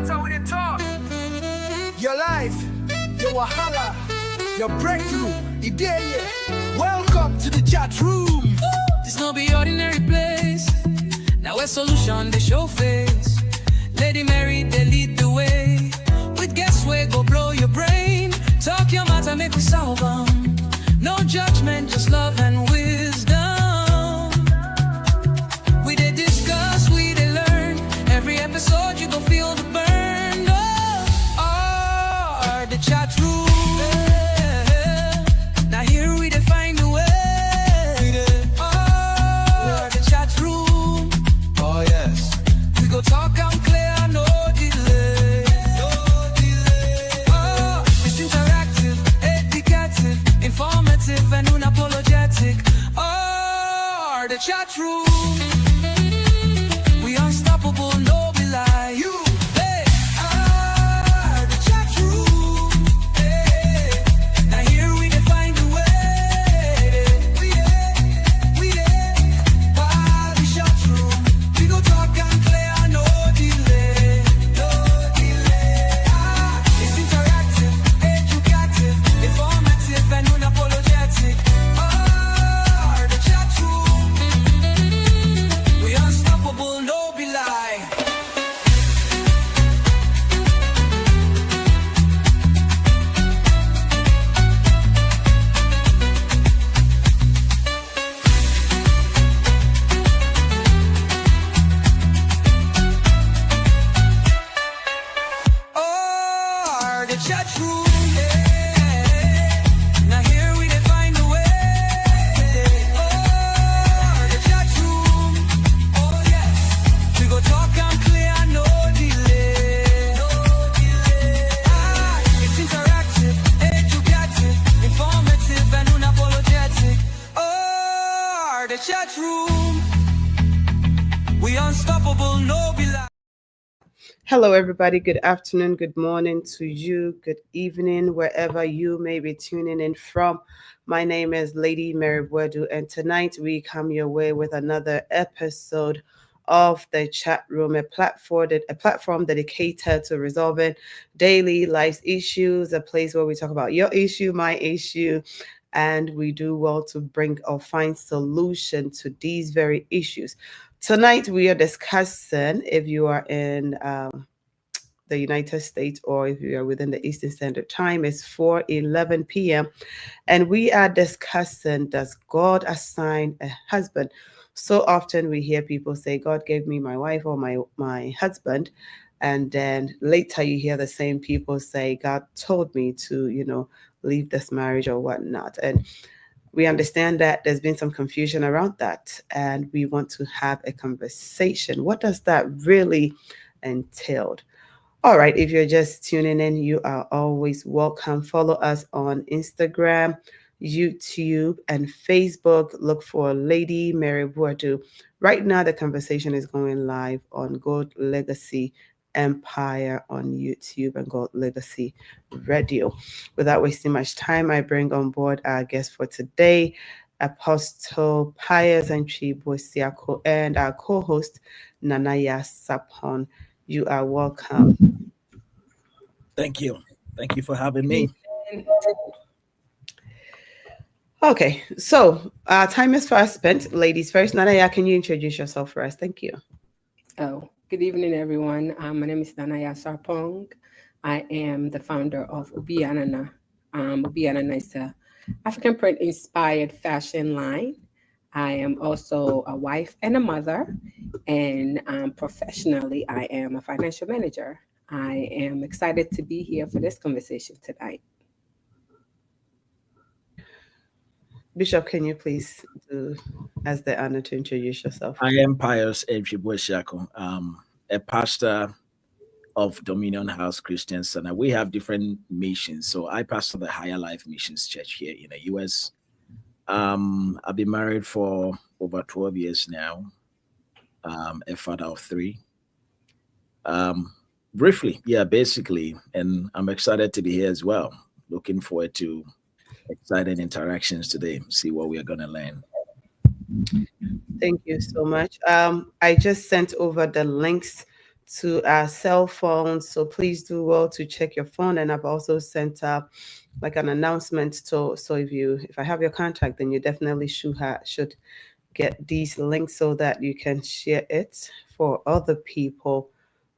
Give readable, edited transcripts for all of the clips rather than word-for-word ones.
matter when you talk. Your life, your wahala, your breakthrough, idea. Welcome to the chat room. This no be ordinary place. Now a solution they show face. Lady Mary they lead the way. With guess where go blow your brain. Talk your matter make we solve 'em. No judgment, just love and wisdom. We dey discuss, we dey learn. Every episode you gon' feel the burn. Oh, the chat room. Now here we define the way. Oh, the chat room. Oh yes. We go talk and clear, no delay. No delay. Oh, it's interactive, educative, informative, and unapologetic. Oh, the chat room. We unstoppable, no be lie. You, hey, the chat room. Hey, now here we define the way. We the chat room. We go talk and clear, no delay, no delay. It's interactive, educative, informative, and unapologetic. Oh, the chat room. We unstoppable, no be lie. Oh, the chat room, yeah. Now here we define the way. Oh, the chat room. Oh yes. We go talk and clear, no delay. No delay. It's interactive, educative, informative, and unapologetic. Oh, the chat room. We unstoppable, no be lie. Hello, everybody. Good afternoon, good morning to you, good evening, wherever you may be tuning in from. My name is Lady Mary Buedu, and tonight we come your way with another episode of the chat room, a platform dedicated to resolving daily life issues, a place where we talk about your issue, my issue, and we do well to bring or find solution to these very issues. Tonight we are discussing, if you are in the United States or if you are within the Eastern Standard Time, it's 4:11 p.m. And we are discussing, does God assign a husband? So often we hear people say, God gave me my wife or my husband. And then later you hear the same people say, God told me to, leave this marriage or whatnot. And we understand that there's been some confusion around that, and we want to have a conversation. What does that really entail? All right, if you're just tuning in, you are always welcome. Follow us on Instagram, YouTube, and Facebook. Look for Lady Mary Buerdu. Right now, the conversation is going live on God Legacy Empire on YouTube and God Legacy Radio. Without wasting much time, I bring on board our guest for today, Apostle Pius and Chibosiako, and our co-host, Nanaya Sapon. You are welcome. Thank you. Thank you for having me. Okay, so time is fast spent. Ladies first. Nanaya, can you introduce yourself for us? Thank you. Oh, good evening, everyone. My name is Nanaya Sarpong. I am the founder of Ubianana. Ubianana is a African print-inspired fashion line. I am also a wife and a mother, and professionally, I am a financial manager. I am excited to be here for this conversation tonight. Bishop, can you please do us the honor to introduce yourself? I am Pius Ejibwesiako, a pastor of Dominion House Christian Center. We have different missions. So I pastor the Higher Life Missions Church here in the U.S. I've been married for over 12 years now, a father of 3. Briefly, basically, and I'm excited to be here as well. Looking forward to exciting interactions today. See what we are going to learn. Thank you so much. I just sent over the links to our cell phones. So please do well to check your phone. And I've also sent like an announcement. So if I have your contact, then you definitely should get these links so that you can share it for other people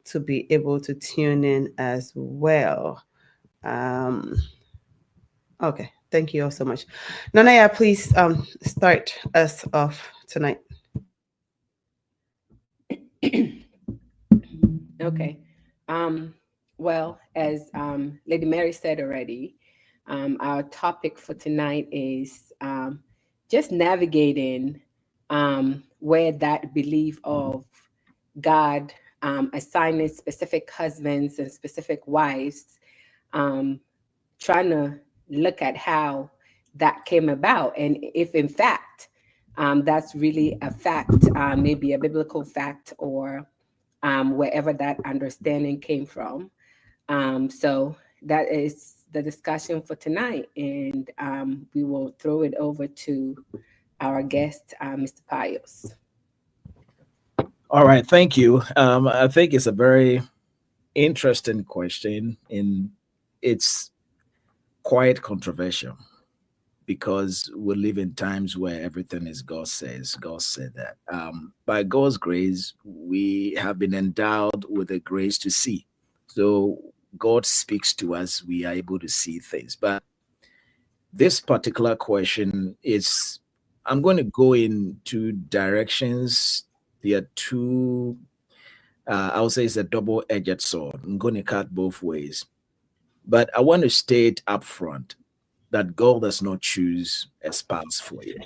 to be able to tune in as well. Um, okay, thank you all so much. Nanaya, please start us off tonight. Okay. Well, as Lady Mary said already, our topic for tonight is just navigating where that belief of God assigning specific husbands and specific wives, um, trying to look at how that came about, and if in fact that's really a fact, maybe a biblical fact, or wherever that understanding came from. So that is the discussion for tonight, and we will throw it over to our guest, Mr. Pius. All right, thank you. I think it's a very interesting question, and it's quite controversial because we live in times where everything is God says, God said that. By God's grace, we have been endowed with the grace to see. So God speaks to us, we are able to see things. But this particular question is, I'm going to go in two directions. There are two, I would say it's a double edged sword. I'm going to cut both ways. But I want to state up front that God does not choose a spouse for you.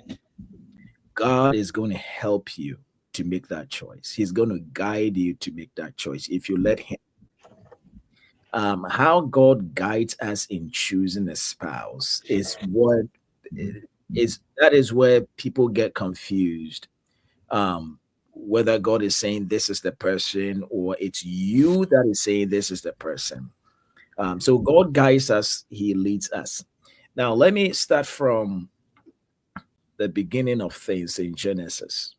God is going to help you to make that choice. He's going to guide you to make that choice if you let Him. How God guides us in choosing a spouse is what is that is where people get confused. Whether God is saying this is the person or it's you that is saying this is the person. So God guides us, He leads us. Now, let me start from the beginning of things in Genesis.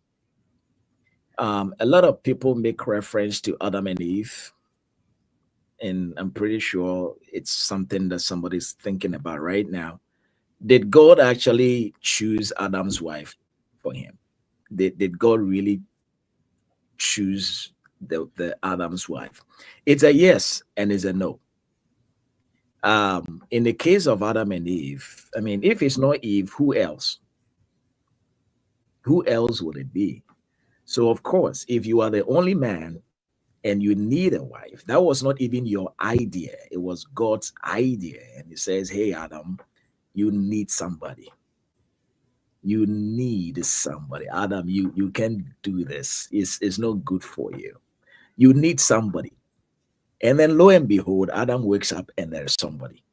A lot of people make reference to Adam and Eve, and I'm pretty sure it's something that somebody's thinking about right now. Did God actually choose Adam's wife for him? Did God really choose the Adam's wife? It's a yes and it's a no. In the case of Adam and Eve, I mean, if it's not Eve, who else? Who else would it be? So, of course, if you are the only man and you need a wife, that was not even your idea. It was God's idea. And He says, hey, Adam, you need somebody. You need somebody. Adam, you can't do this. It's not good for you. You need somebody. And then lo and behold, Adam wakes up and there's somebody.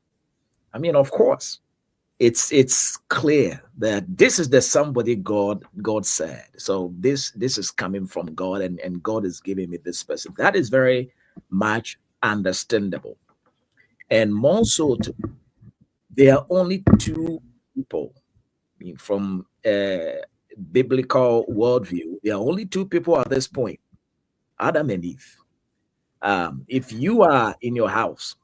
I mean, of course, it's clear that this is the somebody God said. So this is coming from God, and God is giving me this person. That is very much understandable. And more so, there are only two people. I mean, from a biblical worldview, there are only two people at this point: Adam and Eve. If you are in your house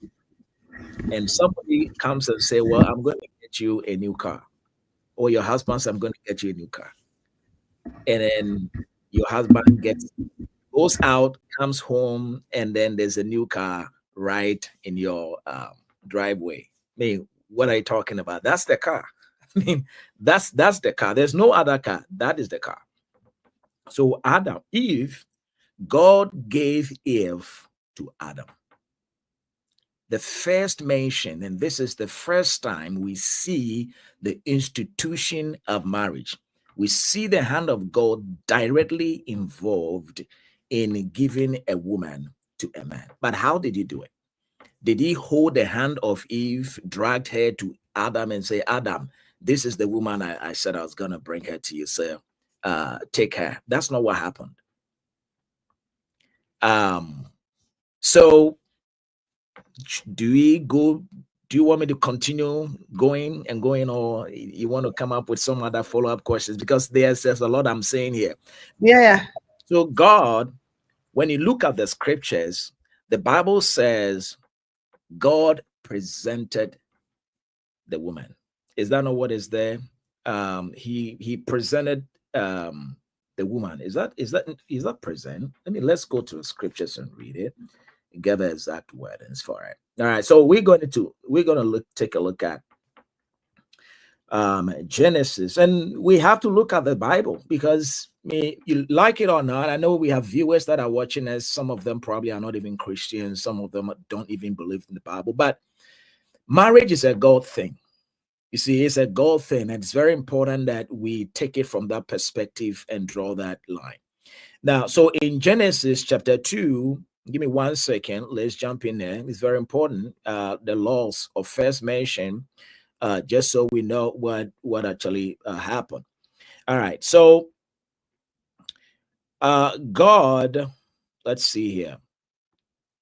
and somebody comes and say, "Well, I'm going to get you a new car," or your husband says, "I'm going to get you a new car," and then your husband goes out, comes home, and then there's a new car right in your driveway. I mean, what are you talking about? That's the car. I mean, that's the car. There's no other car. That is the car. So Eve, God gave Eve to Adam. The first mention, and this is the first time we see the institution of marriage. We see the hand of God directly involved in giving a woman to a man. But how did He do it? Did He hold the hand of Eve, dragged her to Adam and say, Adam, this is the woman I said I was going to bring her to you, sir. Take her. That's not what happened. So do you want me to continue going and going, or you want to come up with some other follow-up questions? Because there's a lot I'm saying here. Yeah. So God, when you look at the scriptures, the Bible says God presented the woman. Is that not what is there? He presented the woman. Is that present? Let's go to the scriptures and read it. Get the exact wordings for it. All right. So we're going to take a look at Genesis, and we have to look at the Bible because you like it or not. I know we have viewers that are watching us. Some of them probably are not even Christians. Some of them don't even believe in the Bible. But marriage is a God thing. You see, it's a God thing, and it's very important that we take it from that perspective and draw that line. Now, so in Genesis chapter 2, give me 1 second. Let's jump in there. It's very important. The laws of first mention, just so we know what actually happened. All right. So God, let's see here.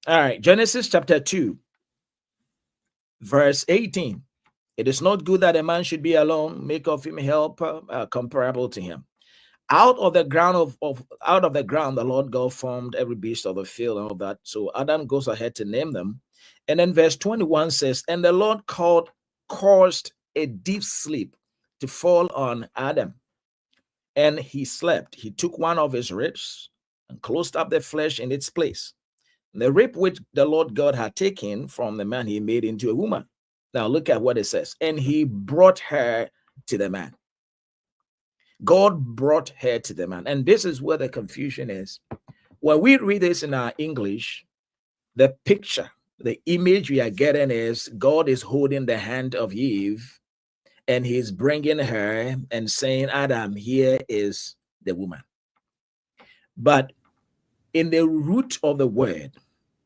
All right. Genesis chapter 2, verse 18. It is not good that a man should be alone. Make of him help comparable to him. Out of the ground the Lord God formed every beast of the field and all that. So Adam goes ahead to name them. And then verse 21 says, and the Lord caused a deep sleep to fall on Adam. And he slept. He took one of his ribs and closed up the flesh in its place. And the rib which the Lord God had taken from the man, he made into a woman. Now look at what it says. And he brought her to the man. God brought her to the man. And this is where the confusion is. When we read this in our English, the picture, the image we are getting is God is holding the hand of Eve and he's bringing her and saying, Adam, here is the woman. But in the root of the word,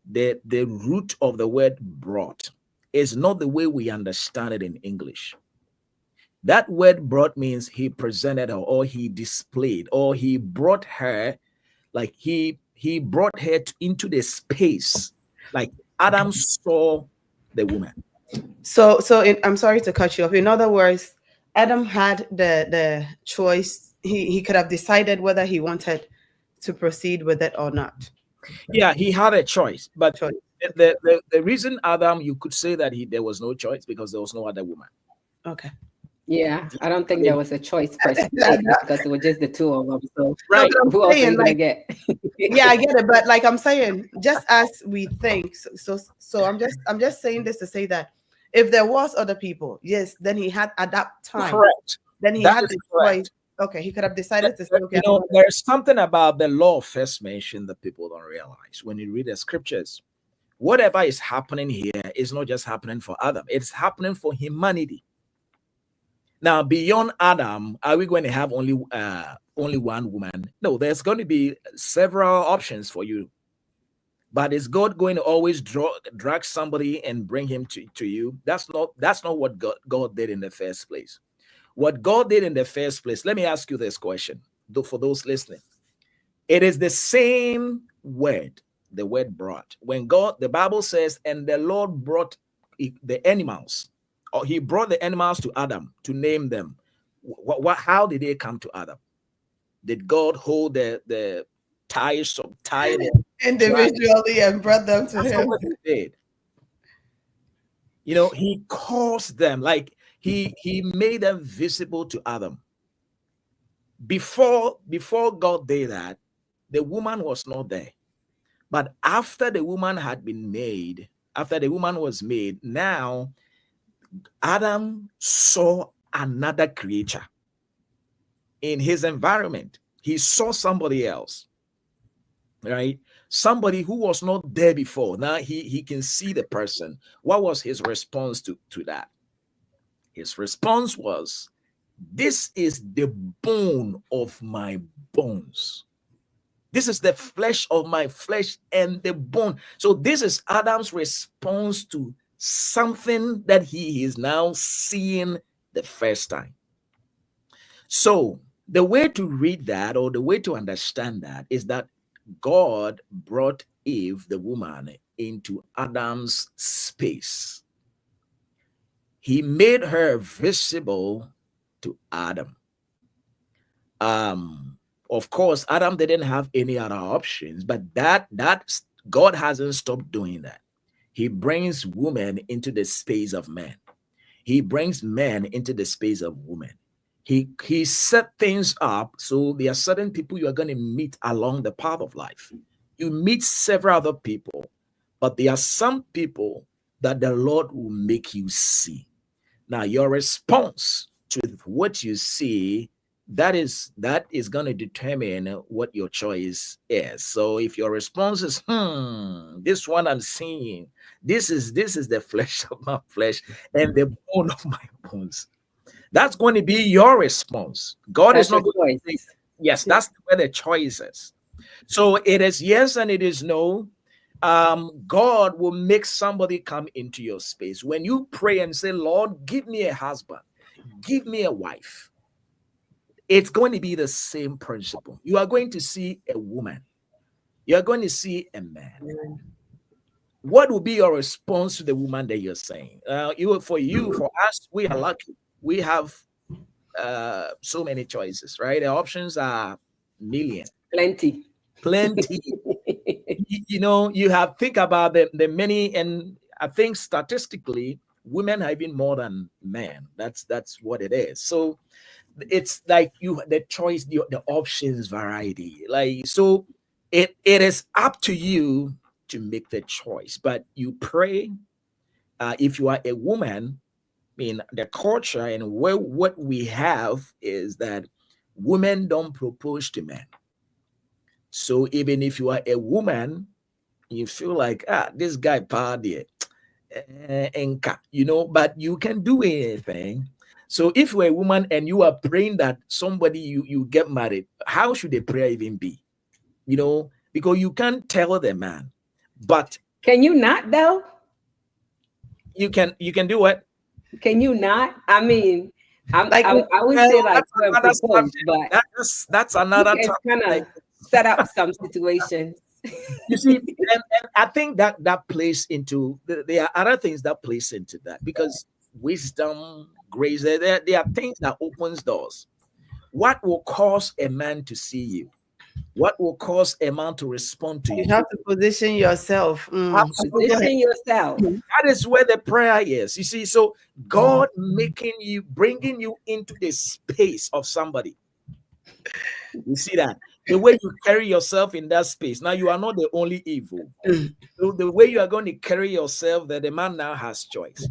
the root of the word brought is not the way we understand it in English. That word brought means he presented her, or he displayed, or he brought her, like he brought her into the space, like Adam saw the woman. I'm sorry to cut you off. In other words, Adam had the choice. He could have decided whether he wanted to proceed with it or not. Yeah, he had a choice, but Choice. the reason Adam, you could say that there was no choice because there was no other woman. Okay. Yeah, I don't think there was a choice per se because it was just the two of them. So Right. No, who else are you gonna get? Yeah, I get it, but like I'm saying, just as we think, so I'm just saying this to say that if there was other people, yes, then he had at that time. Correct. Then he That had is the correct. choice. Okay, he could have decided to say, okay, There's something about the law of first mention that people don't realize when you read the scriptures. Whatever is happening here is not just happening for Adam, it's happening for humanity. Now, beyond Adam, are we going to have only one woman? No, there's going to be several options for you. But is God going to always drag somebody and bring him to you? That's not what God did in the first place. What God did in the first place, let me ask you this question, for those listening. It is the same word, the word brought. When the Bible says, and the Lord brought the animals, or he brought the animals to Adam to name them. How did they come to Adam? Did God hold the ties of individually and brought them to That's him? not what he did. He caused them, like he made them visible to Adam. Before God did that, the woman was not there. But after the woman was made, now Adam saw another creature in his environment. He saw somebody else, right? Somebody who was not there before. Now he can see the person. What was his response to that? His response was, this is the bone of my bones. This is the flesh of my flesh and the bone. So this is Adam's response to something that he is now seeing the first time. So the way to read that, or the way to understand that, is that God brought Eve, the woman, into Adam's space. He made her visible to Adam. Of course, Adam didn't have any other options, but that God hasn't stopped doing that. He brings woman into the space of man. He brings men into the space of women. He set things up so there are certain people you are going to meet along the path of life. You meet several other people, but there are some people that the Lord will make you see. Now, your response to what you see, that is going to determine what your choice is. So if your response is, this one I'm seeing, this is the flesh of my flesh and the bone of my bones. That's going to be your response. God is That's your not going to say, choice. yes, that's where the choice is. So it is yes and it is no. God will make somebody come into your space. When you pray and say, Lord, give me a husband, give me a wife, it's going to be the same principle. You are going to see a woman, you are going to see a man. What will be your response to the woman that you're saying? For us, we are lucky. We have so many choices, right? The options are million, Plenty. plenty. You have think about the many, and I think statistically, women are even more than men. That's what it is. So it's like you the choice, the options variety. Like so, it is up to you to make the choice. But you pray. If you are a woman, I mean, the culture and what we have is that women don't propose to men. So even if you are a woman, you feel like this guy party but you can do anything. So if you're a woman and you are praying that somebody you get married, how should the prayer even be? Because you can't tell the man, but Can you not though? you can do what? Can you not? I mean, Like, I would Well, say like that's go and another propose, subject. but That's you another can topic. kind Like, of set up some situations. you see, and I think that plays into there are other things that plays into that because wisdom, grace, there are things that opens doors. What will cause a man to see you? What will cause a man to respond to you you? have to position yourself. Go ahead. Position yourself. That is where the prayer is. You see, so God making you, bringing you into the space of somebody. You see that? The way you carry yourself in that space. Now, you are not the only evil. So the way you are going to carry yourself, that the man now has choice.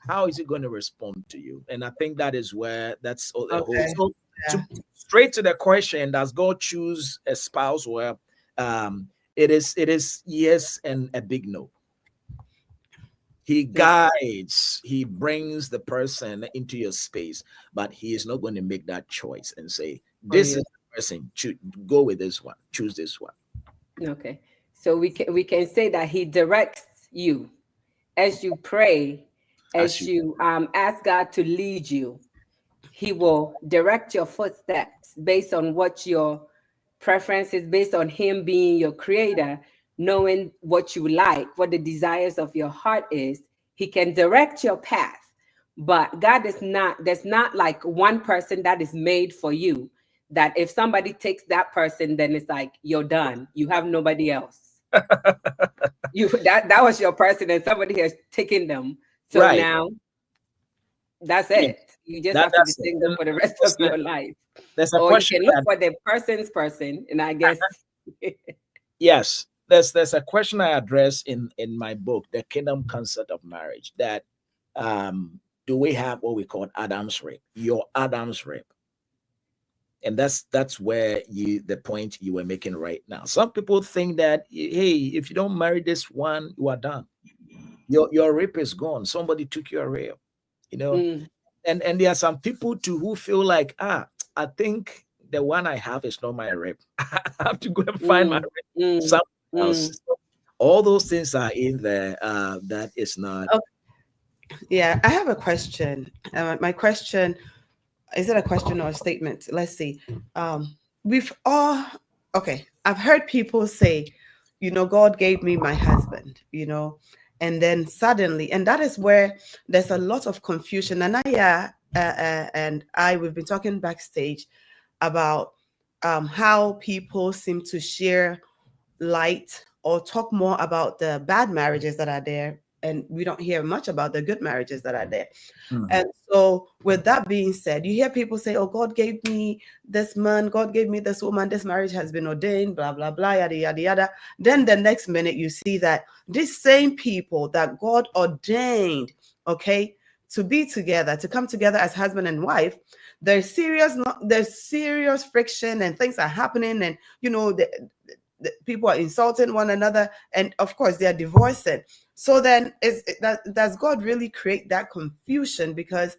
How is he going to respond to you? And I think that is where that's all the whole. Okay. So Yeah. straight to the question, does God choose a spouse? Where it is yes and a big no. He guides, he brings the person into your space, but he is not going to make that choice and say, For this you. is the person, go with this one, choose this one. Okay. So we can say that he directs you as you pray, As as you you ask God to lead you. He will direct your footsteps based on what your preference is, based on him being your creator, knowing what you like, what the desires of your heart is. He can direct your path. But God is not, there's not like one person that is made for you, that if somebody takes that person, then it's like you're done. You have nobody else. That was your person and somebody has taken them. So right. now that's Yeah, it. You just have to be that's it. single And for the rest of listen, your life. there's a Or you question can look that for the person's person. And I guess yes, there's a question I address in my book, The Kingdom Concept of Marriage, that do we have what we call Adam's rib, your Adam's rib? And that's where the point you were making right now. Some people think that hey, if you don't marry this one, you are done. Your rib is gone. Somebody took your rib, you know. mm, And there are some people too who feel like I think the one I have is not my rib. I have to go and find my mm, rib mm, somewhere mm. else. So all those things are in there. That is not. Oh, yeah, I have a question. My question, is it a question or a statement? Let's see. We've all, okay, I've heard people say, God gave me my husband, and then suddenly, and that is where there's a lot of confusion. And we've been talking backstage about how people seem to share light or talk more about the bad marriages that are there, and we don't hear much about the good marriages that are there. And so, with that being said, you hear people say, "Oh, God gave me this man, God gave me this woman, this marriage has been ordained, blah, blah, blah, yada, yada, yada." Then the next minute, you see that these same people that God ordained, okay, to be together, to come together as husband and wife, there's serious friction and things are happening, and the people are insulting one another, and of course they are divorcing. So then does God really create that confusion? Because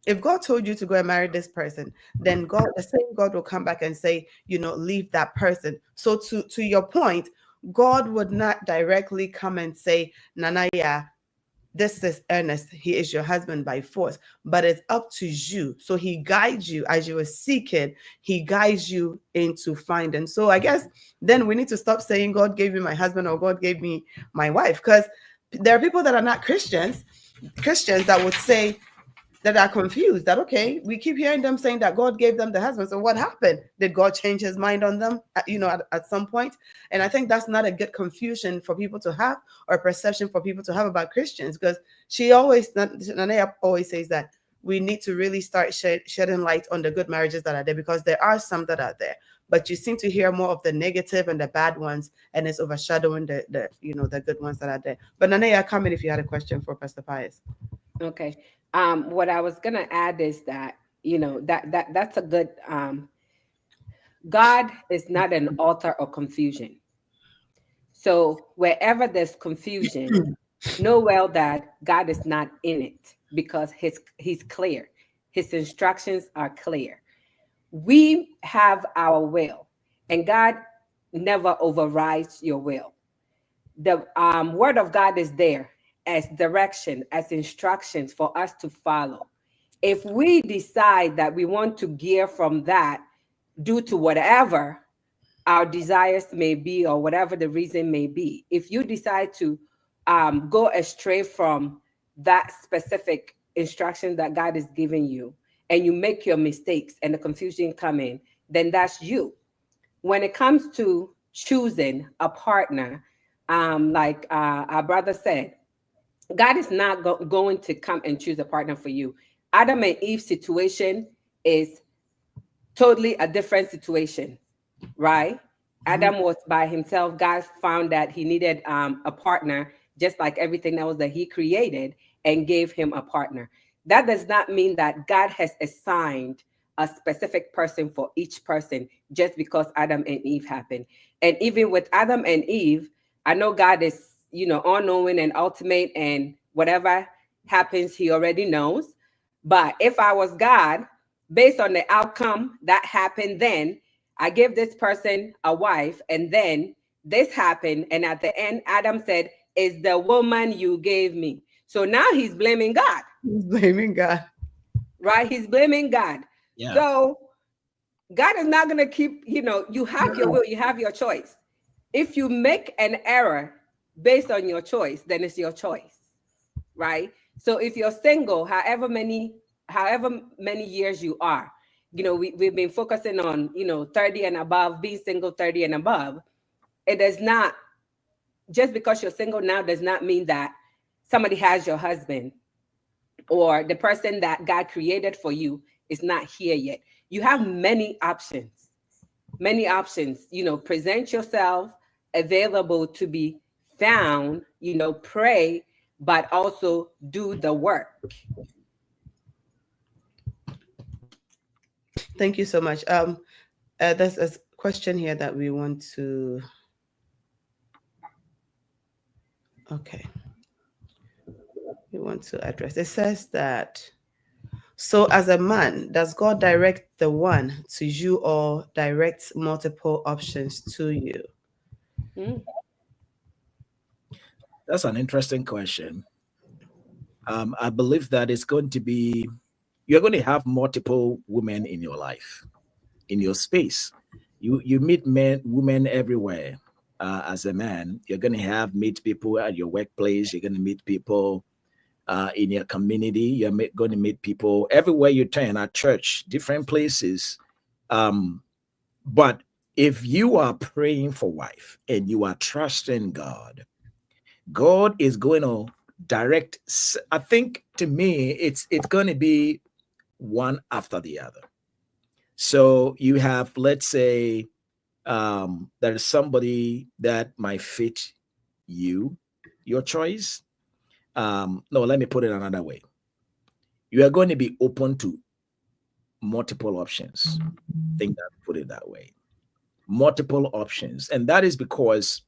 if God told you to go and marry this person, then the same God will come back and say, leave that person. So to your point, God would not directly come and say, Nanaya, this is Ernest, he is your husband by force, but it's up to you. So he guides you as you are seeking, he guides you into finding. So I guess then we need to stop saying God gave me my husband or God gave me my wife, because there are people that are not Christians that would say, that are confused, that okay, we keep hearing them saying that God gave them the husband. So what happened? Did God change his mind on them at some point? And I think that's not a good confusion for people to have, or perception for people to have about Christians, because Nanea always says that we need to really start shedding light on the good marriages that are there, because there are some that are there, but you seem to hear more of the negative and the bad ones, and it's overshadowing the good ones that are there. But Nanea, come in if you had a question for Pastor Pius. Okay. What I was gonna add is that that's a good. God is not an author of confusion. So wherever there's confusion, know well that God is not in it, because he's clear. His instructions are clear. We have our will, and God never overrides your will. The word of God is there as direction, as instructions for us to follow. If we decide that we want to gear from that due to whatever our desires may be, or whatever the reason may be, if you decide to go astray from that specific instruction that God is giving you, and you make your mistakes and the confusion come in, then that's you. When it comes to choosing a partner, like our brother said, God is not going to come and choose a partner for you. Adam and Eve's situation is totally a different situation, right? Adam was by himself. God found that he needed a partner, just like everything else that he created, and gave him a partner. That does not mean that God has assigned a specific person for each person just because Adam and Eve happened. And even with Adam and Eve, I know God is, all-knowing and ultimate, and whatever happens, he already knows. But if I was God, based on the outcome that happened, then I give this person a wife, and then this happened. And at the end, Adam said, "Is the woman you gave me." So now he's blaming God. He's blaming God. Right? He's blaming God. Yeah. So God is not going to keep, you have your will, you have your choice. If you make an error based on your choice, then it's your choice. Right? So if you're single, however many years you are, we've been focusing on, 30 and above, being single 30 and above. It does not, just because you're single now does not mean that somebody has your husband, or the person that God created for you is not here yet. You have many options, present yourself available to be found, pray, but also do the work. Thank you so much. There's a question here that we want to. Okay. We want to address. It says that, so as a man, does God direct the one to you, or direct multiple options to you? That's an interesting question. I believe that it's going to be, you're going to have multiple women in your life, in your space. You meet women everywhere. As a man, you're going to meet people at your workplace. You're going to meet people in your community. You're going to meet people everywhere you turn, at church, different places. But if you are praying for wife and you are trusting God, God is going to direct. I think to me, it's going to be one after the other. So you have, let's say, there is somebody that might fit you, your choice. No, let me put it another way. You are going to be open to multiple options. I think that put it that way. Multiple options. And that is because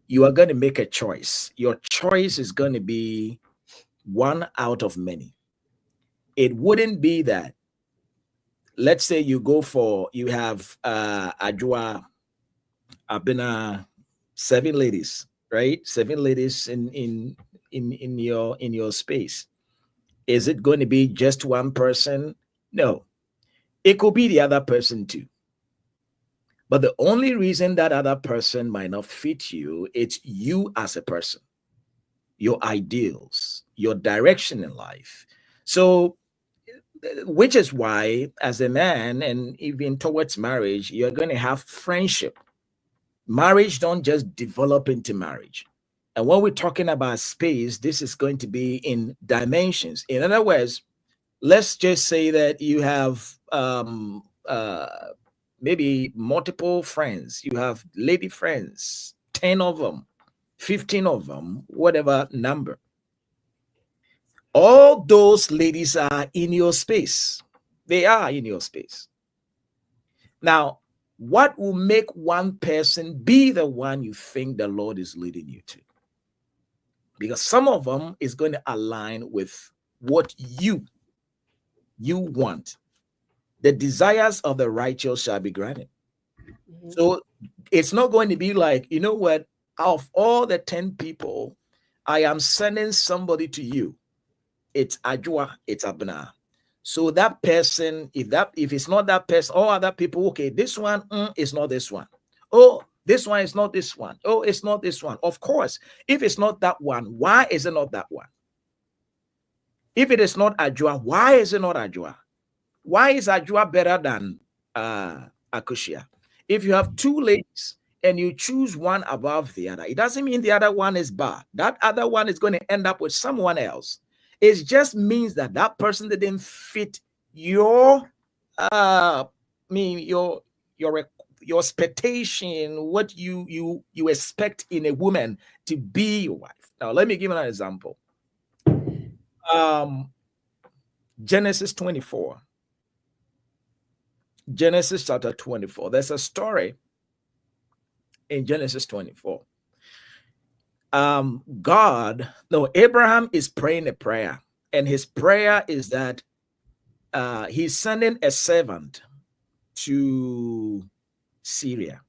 you are going to make a choice. Your choice is going to be one out of many. It wouldn't be that, let's say you have Ajua Abena, seven ladies, right? Seven ladies in your space. Is it going to be just one person? No. It could be the other person too. But the only reason that other person might not fit you, it's you as a person, your ideals, your direction in life. So, which is why, as a man, and even towards marriage, you're going to have friendship. Marriage don't just develop into marriage. And when we're talking about space, this is going to be in dimensions. In other words, let's just say that you have maybe multiple friends. You have lady friends, 10 of them, 15 of them, whatever number. All those ladies are in your space. They are in your space. Now, what will make one person be the one you think the Lord is leading you to? Because some of them is going to align with what you want. The desires of the righteous shall be granted. Mhm. So it's not going to be like, you know what, out of all the 10 people, I am sending somebody to you. It's Ajua, it's Abna. So that person, if it's not that person, all other people, okay, this one is not this one. Oh, this one is not this one. Oh, it's not this one. Of course, if it's not that one, why is it not that one? If it is not Ajua, why is it not Ajua? Why is Ajua better than Akushia? If you have two ladies and you choose one above the other, it doesn't mean the other one is bad. That other one is going to end up with someone else. It just means that that person didn't fit your, your your expectation, what you expect in a woman to be your wife. Now, let me give you an example. Um, Genesis 24. Genesis chapter 24. There's a story in Genesis 24. Abraham is praying a prayer, and his prayer is that he's sending a servant to Syria.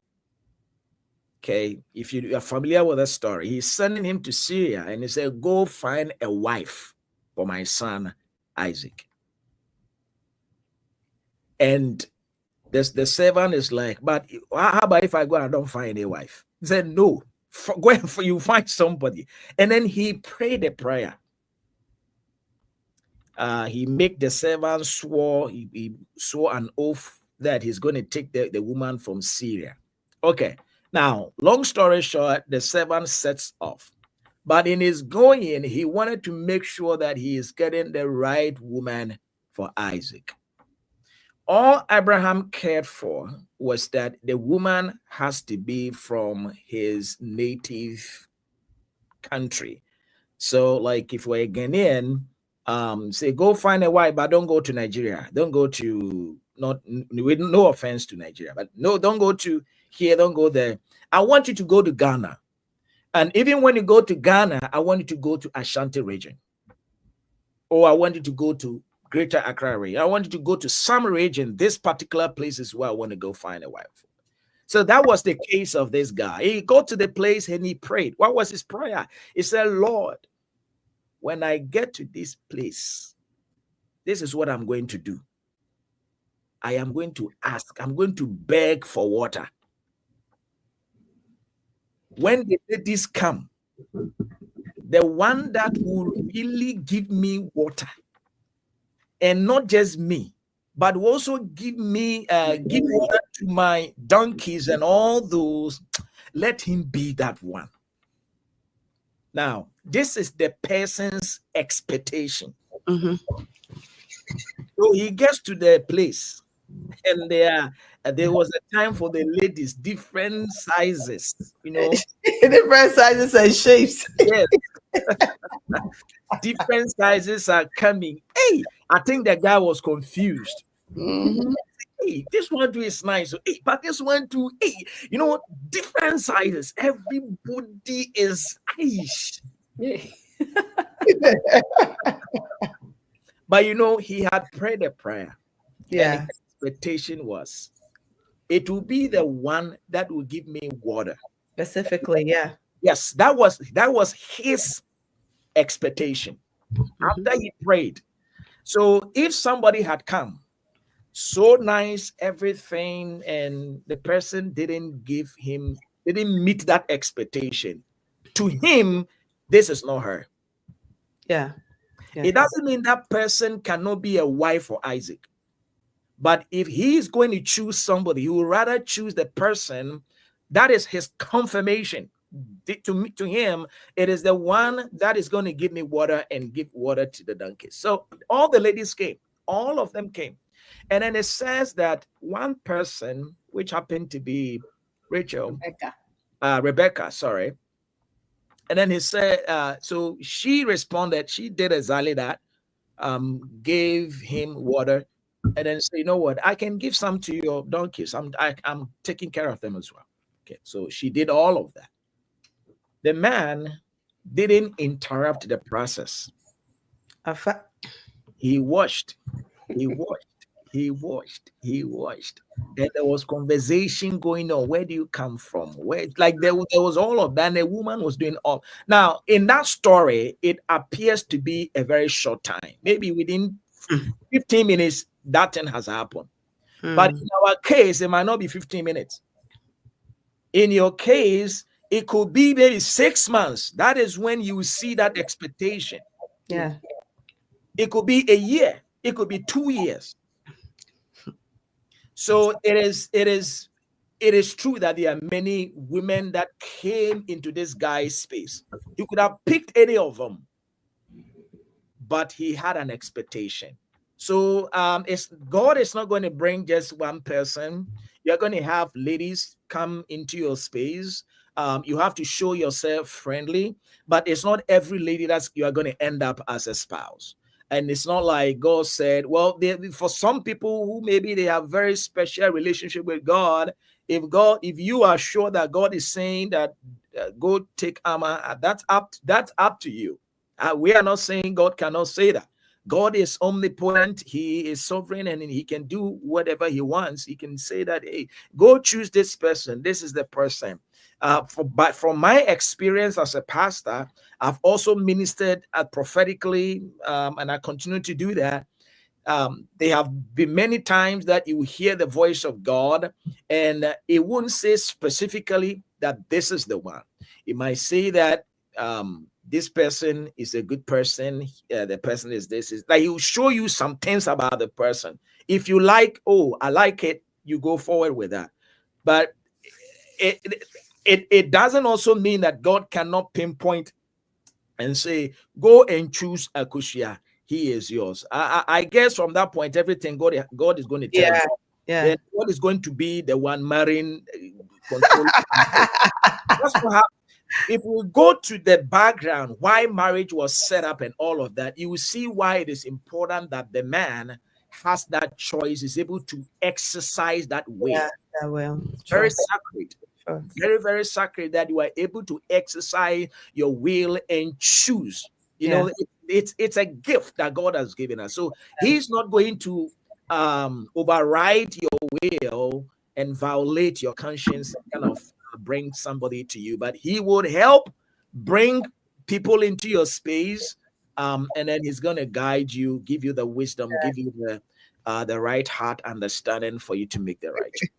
Okay, if you are familiar with that story, he's sending him to Syria, and he said, "Go find a wife for my son Isaac." And the servant is like, "But how about if I go and I don't find a wife?" He said, "No, go and you find somebody." And then he prayed a prayer. He made the servant he swore an oath that he's going to take the woman from Syria. Okay. Now, long story short, the servant sets off. But in his going, he wanted to make sure that he is getting the right woman for Isaac. All Abraham cared for was that the woman has to be from his native country. So, like if we're Ghanaian, say go find a wife, but don't go to Nigeria. Don't go to not with no offense to Nigeria, but no, don't go to here, don't go there. I want you to go to Ghana. And even when you go to Ghana, I want you to go to Ashanti region. Or I want you to go to Greater Accra region. I want you to go to some region. This particular place is where I want to go find a wife. So that was the case of this guy. He got to the place and he prayed. What was his prayer? He said, "Lord, when I get to this place, this is what I'm going to do. I am going to ask, I'm going to beg for water. When the ladies come, the one that will really give me water, and not just me, but will also give water to my donkeys and all those. Let him be that one. Now, this is the person's expectation. Mm-hmm. So he gets to the place, and there was a time for the ladies, different sizes, Different sizes and shapes. Yes, different sizes are coming. Hey, I think the guy was confused. Mm-hmm. Hey, this one too is nice. Hey, but this one too, hey, different sizes. Everybody is nice. Yeah. But he had prayed a prayer. Yeah. And his expectation was, it will be the one that will give me water. Specifically, yeah. Yes, that was his expectation after he prayed. So if somebody had come, so nice, everything, and the person didn't meet that expectation, to him, this is not her. Yeah. It doesn't mean that person cannot be a wife for Isaac. But if he is going to choose somebody, he will rather choose the person that is his confirmation. To him, it is the one that is going to give me water and give water to the donkeys. So all the ladies came, all of them came. And then it says that one person, which happened to be Rebecca, sorry. And then he said, so she responded, she did exactly that, gave him water, and then say, you know what, I can give some to your donkeys. I'm taking care of them as well. Okay, so she did all of that. The man didn't interrupt the process. He washed, he washed. Then there was conversation going on. Where do you come from? There was all of that. And the woman was doing all. Now, in that story, it appears to be a very short time. Maybe within 15 minutes, that thing has happened. But in our case, it might not be 15 minutes. In your case, it could be maybe 6 months. That is when you see that expectation. Yeah. It could be a year. It could be 2 years. So it is true that there are many women that came into this guy's space. You could have picked any of them, but he had an expectation. So God is not going to bring just one person. You're going to have ladies come into your space. You have to show yourself friendly, but it's not every lady that you are going to end up as a spouse. And it's not like God said, well, for some people who maybe they have very special relationship with God, if you are sure that God is saying that go take Amma, that's up to you. We are not saying God cannot say that. God is omnipotent. He is sovereign, and he can do whatever he wants. He can say that, hey, go choose this person. This is the person. But from my experience as a pastor, I've also ministered prophetically, and I continue to do that. There have been many times that you hear the voice of God, and it won't say specifically that this is the one. It might say that this person is a good person. The person is this. Is like he will show you some things about the person. If you like, oh, I like it, you go forward with that. But it doesn't also mean that God cannot pinpoint and say, go and choose Akushia. He is yours. I guess from that point, everything God is going to tell you. Yeah. Then God is going to be the one marrying, controlling. That's what happened. If we go to the background, why marriage was set up and all of that, you will see why it is important that the man has that choice, is able to exercise that will. Yeah, that will. Very sacred. Sure. Very, very sacred that you are able to exercise your will and choose. You know, it's a gift that God has given us. So he's not going to override your will and violate your conscience, kind of bring somebody to you, but he would help bring people into your space, and then he's going to guide you, give you the wisdom, give you the right heart understanding for you to make the right choice.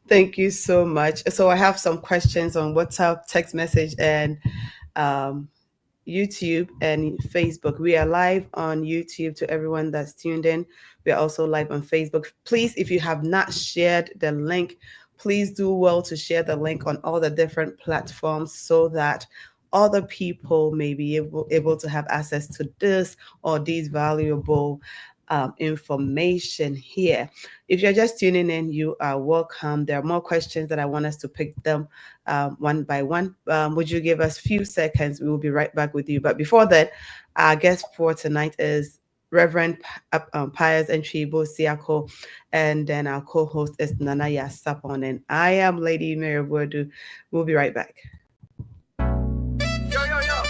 Thank you so much. So I have some questions on WhatsApp, text message, and YouTube and Facebook. We are live on YouTube to everyone that's tuned in. We are also live on Facebook. Please, if you have not shared the link, please do well to share the link on all the different platforms so that other people may be able to have access to this or these valuable information here. If you're just tuning in, you are welcome. There are more questions that I want us to pick them one by one. Would you give us a few seconds? We will be right back with you. But before that, our guest for tonight is Reverend Pius and Chibo Siako, and then our co-host is Nanaya Sapon, and I am Lady Mary Wodu. We'll be right back. Yo, yo, yo.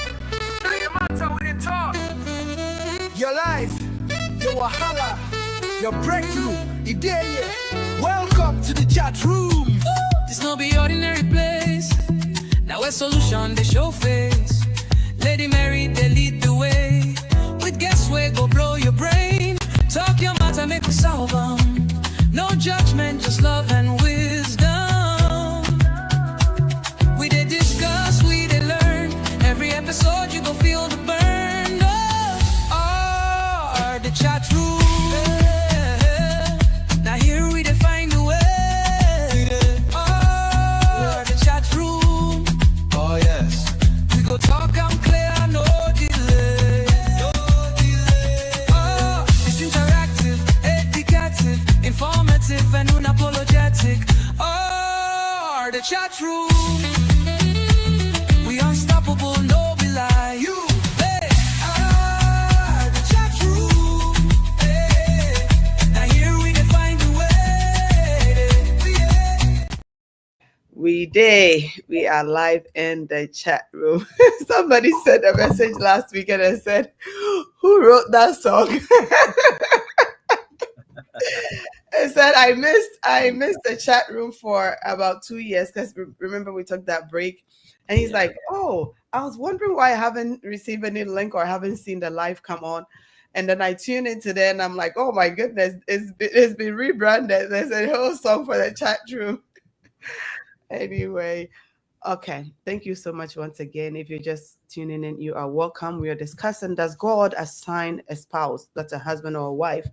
Now your matter with it talk. Your life, your wahala, your breakthrough, idea. Welcome to the chat room. This no be ordinary place. Now a solution they show face. Lady Mary they lead the way. With guess where go blow your brain. Talk your matter make we solve 'em. No judgment, just love and wisdom. We they discuss, we they learn. Every episode you go feel the burn. Oh, the chat room. Now here we define the way. Oh, the chat room. Oh, yes. We go talk and clear, no delay. No delay. Oh, it's interactive, educative, informative, and unapologetic. Oh, the chat room. We unstoppable, no be lie. You, hey, the chat room. Hey, now here we define the way. Yeah. We are live in the chat room. Somebody sent a message last week and I said, who wrote that song? I said I missed the chat room for about 2 years because remember we took that break, and he's like, oh, I was wondering why I haven't received any link or I haven't seen the live come on. And then I tune in today and I'm like, oh my goodness, it's been rebranded. There's a whole song for the chat room. Anyway, okay. Thank you so much once again. If you're just tuning in, you are welcome. We are discussing, does God assign a spouse, that's a husband or a wife,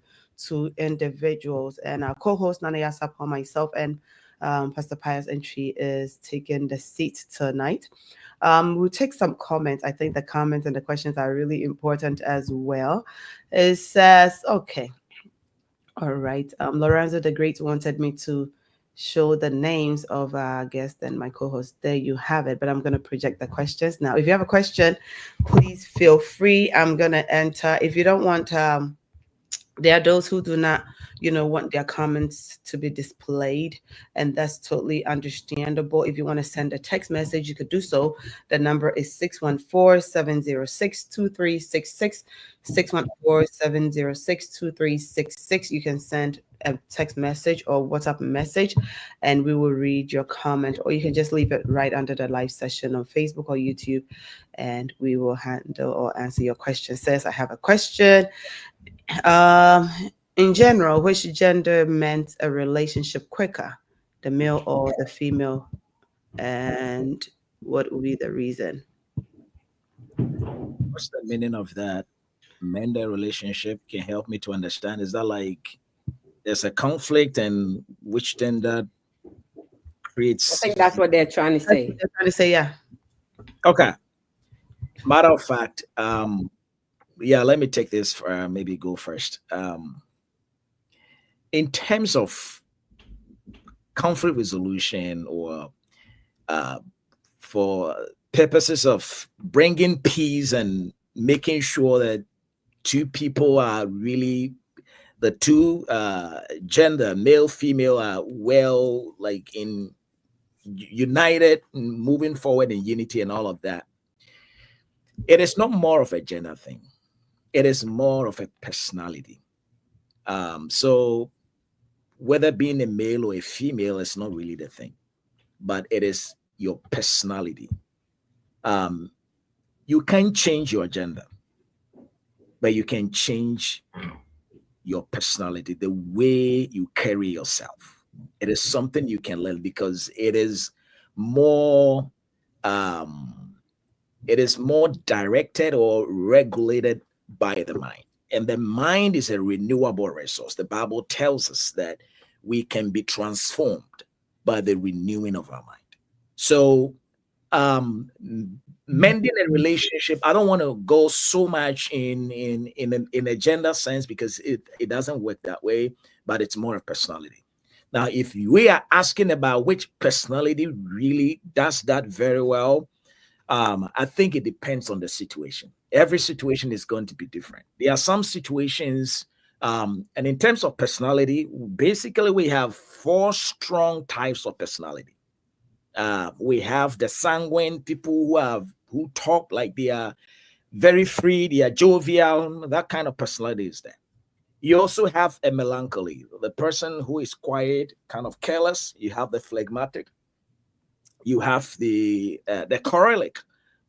to individuals? And our co-host Nanaya Sapa, myself, and Pastor Pius Entry is taking the seat tonight. We'll take some comments. I think the comments and the questions are really important as well. It says, okay, all right. Lorenzo the Great wanted me to show the names of our guests and my co-host. There you have it. But I'm going to project the questions now. If you have a question, please feel free. I'm going to enter. If you don't want, there are those who do not, want their comments to be displayed, and that's totally understandable. If you want to send a text message, you could do so. The number is 614-706-2366. 614-706-2366. You can send a text message or WhatsApp message, and we will read your comment, or you can just leave it right under the live session on Facebook or YouTube, and we will handle or answer your question. Says, I have a question. In general, which gender meant a relationship quicker, the male or the female, and what would be the reason? What's the meaning of that? Mend the relationship. Can help me to understand. Is that like there's a conflict and which gender creates? I think that's what they're trying to say. They're trying to say, yeah. Okay. Matter of fact, yeah, let me take this maybe go first. In terms of conflict resolution or for purposes of bringing peace and making sure that two people are really the two gender, male, female, are well, like in united, moving forward in unity and all of that. It is not more of a gender thing. It is more of a personality. So whether being a male or a female is not really the thing, but it is your personality. You can't change your gender, but you can change your personality, the way you carry yourself. It is something you can learn because it is more It is more directed or regulated by the mind. And the mind is a renewable resource. The Bible tells us that we can be transformed by the renewing of our mind. So, mending a relationship, I don't want to go so much in a gender sense because it doesn't work that way, but it's more of personality. Now, if we are asking about which personality really does that very well, I think it depends on the situation. Every situation is going to be different. There are some situations, and in terms of personality, basically we have four strong types of personality. We have the sanguine people who talk like they are very free, they are jovial. That kind of personality is there. You also have a melancholy, the person who is quiet, kind of careless. You have the phlegmatic. You have the choleric,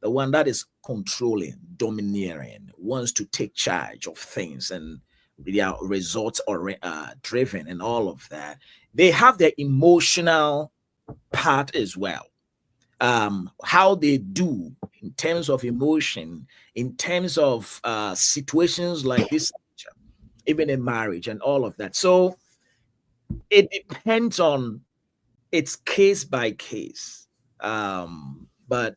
the one that is controlling, domineering, wants to take charge of things, and their results are driven, and all of that. They have their emotional part as well. How they do in terms of emotion, in terms of situations like this, even in marriage and all of that. So it depends on, it's case by case. But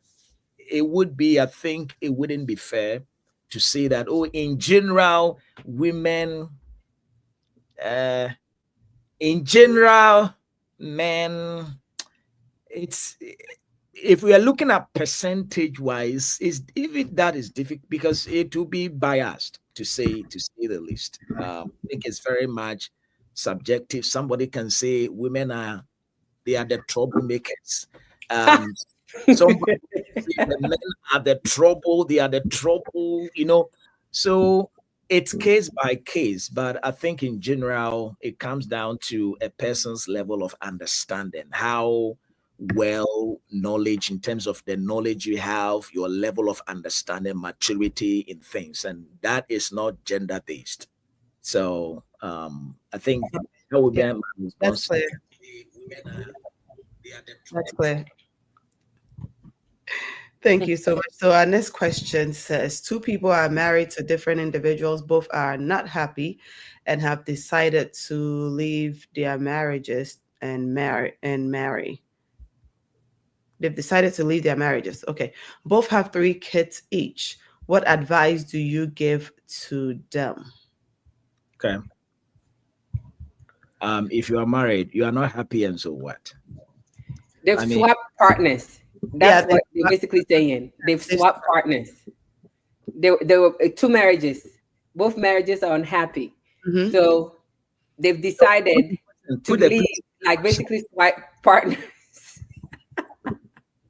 it would be, I think it wouldn't be fair to say that, oh, in general, women, uh, in general, men, it's, if we are looking at percentage wise, is even that is difficult because it will be biased to say the least. I think it's very much subjective. Somebody can say women are, they are the troublemakers. Um, Somebody say the men are the trouble, they are the trouble. So it's case by case, but I think in general it comes down to a person's level of understanding, how well knowledge, in terms of the knowledge you have, your level of understanding, maturity in things, and that is not gender based. So I think that would be Yeah, my that's response. clear. Women are, they are the That's trouble. clear. Thank you so much. So our next question says two people are married to different individuals, both are not happy and have decided to leave their marriages and marry. They've decided to leave their marriages. Okay. Both have three kids each. What advice do you give to them? Okay. If you are married, you are not happy, and so what? They've I mean, swapped partners. Yeah, That's what they're basically saying. They've they, swapped partners. There were two marriages. Both marriages are unhappy. mhm. So they've decided to put the leave, place. like basically swap partners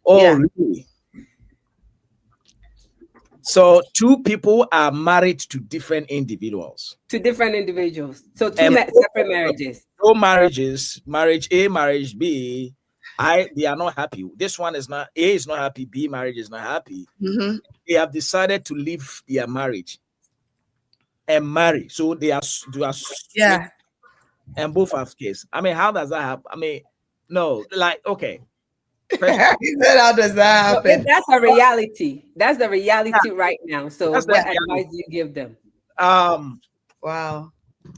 Oh, Yeah, really? So two people are married to different individuals, to different individuals. So two and separate marriages. both marriages, marriage A, marriage B, they are not happy. This one is not, A is not happy, B marriage is not happy. mhm. They have decided to leave their marriage and marry. So they are switch, Yeah. and both have kids. I mean, how does that happen? I mean, no, like, okay, first, He said, "How does that So if happen?" that's a reality, that's the reality right now. So that's the what reality. advice do you give them? Um, Wow.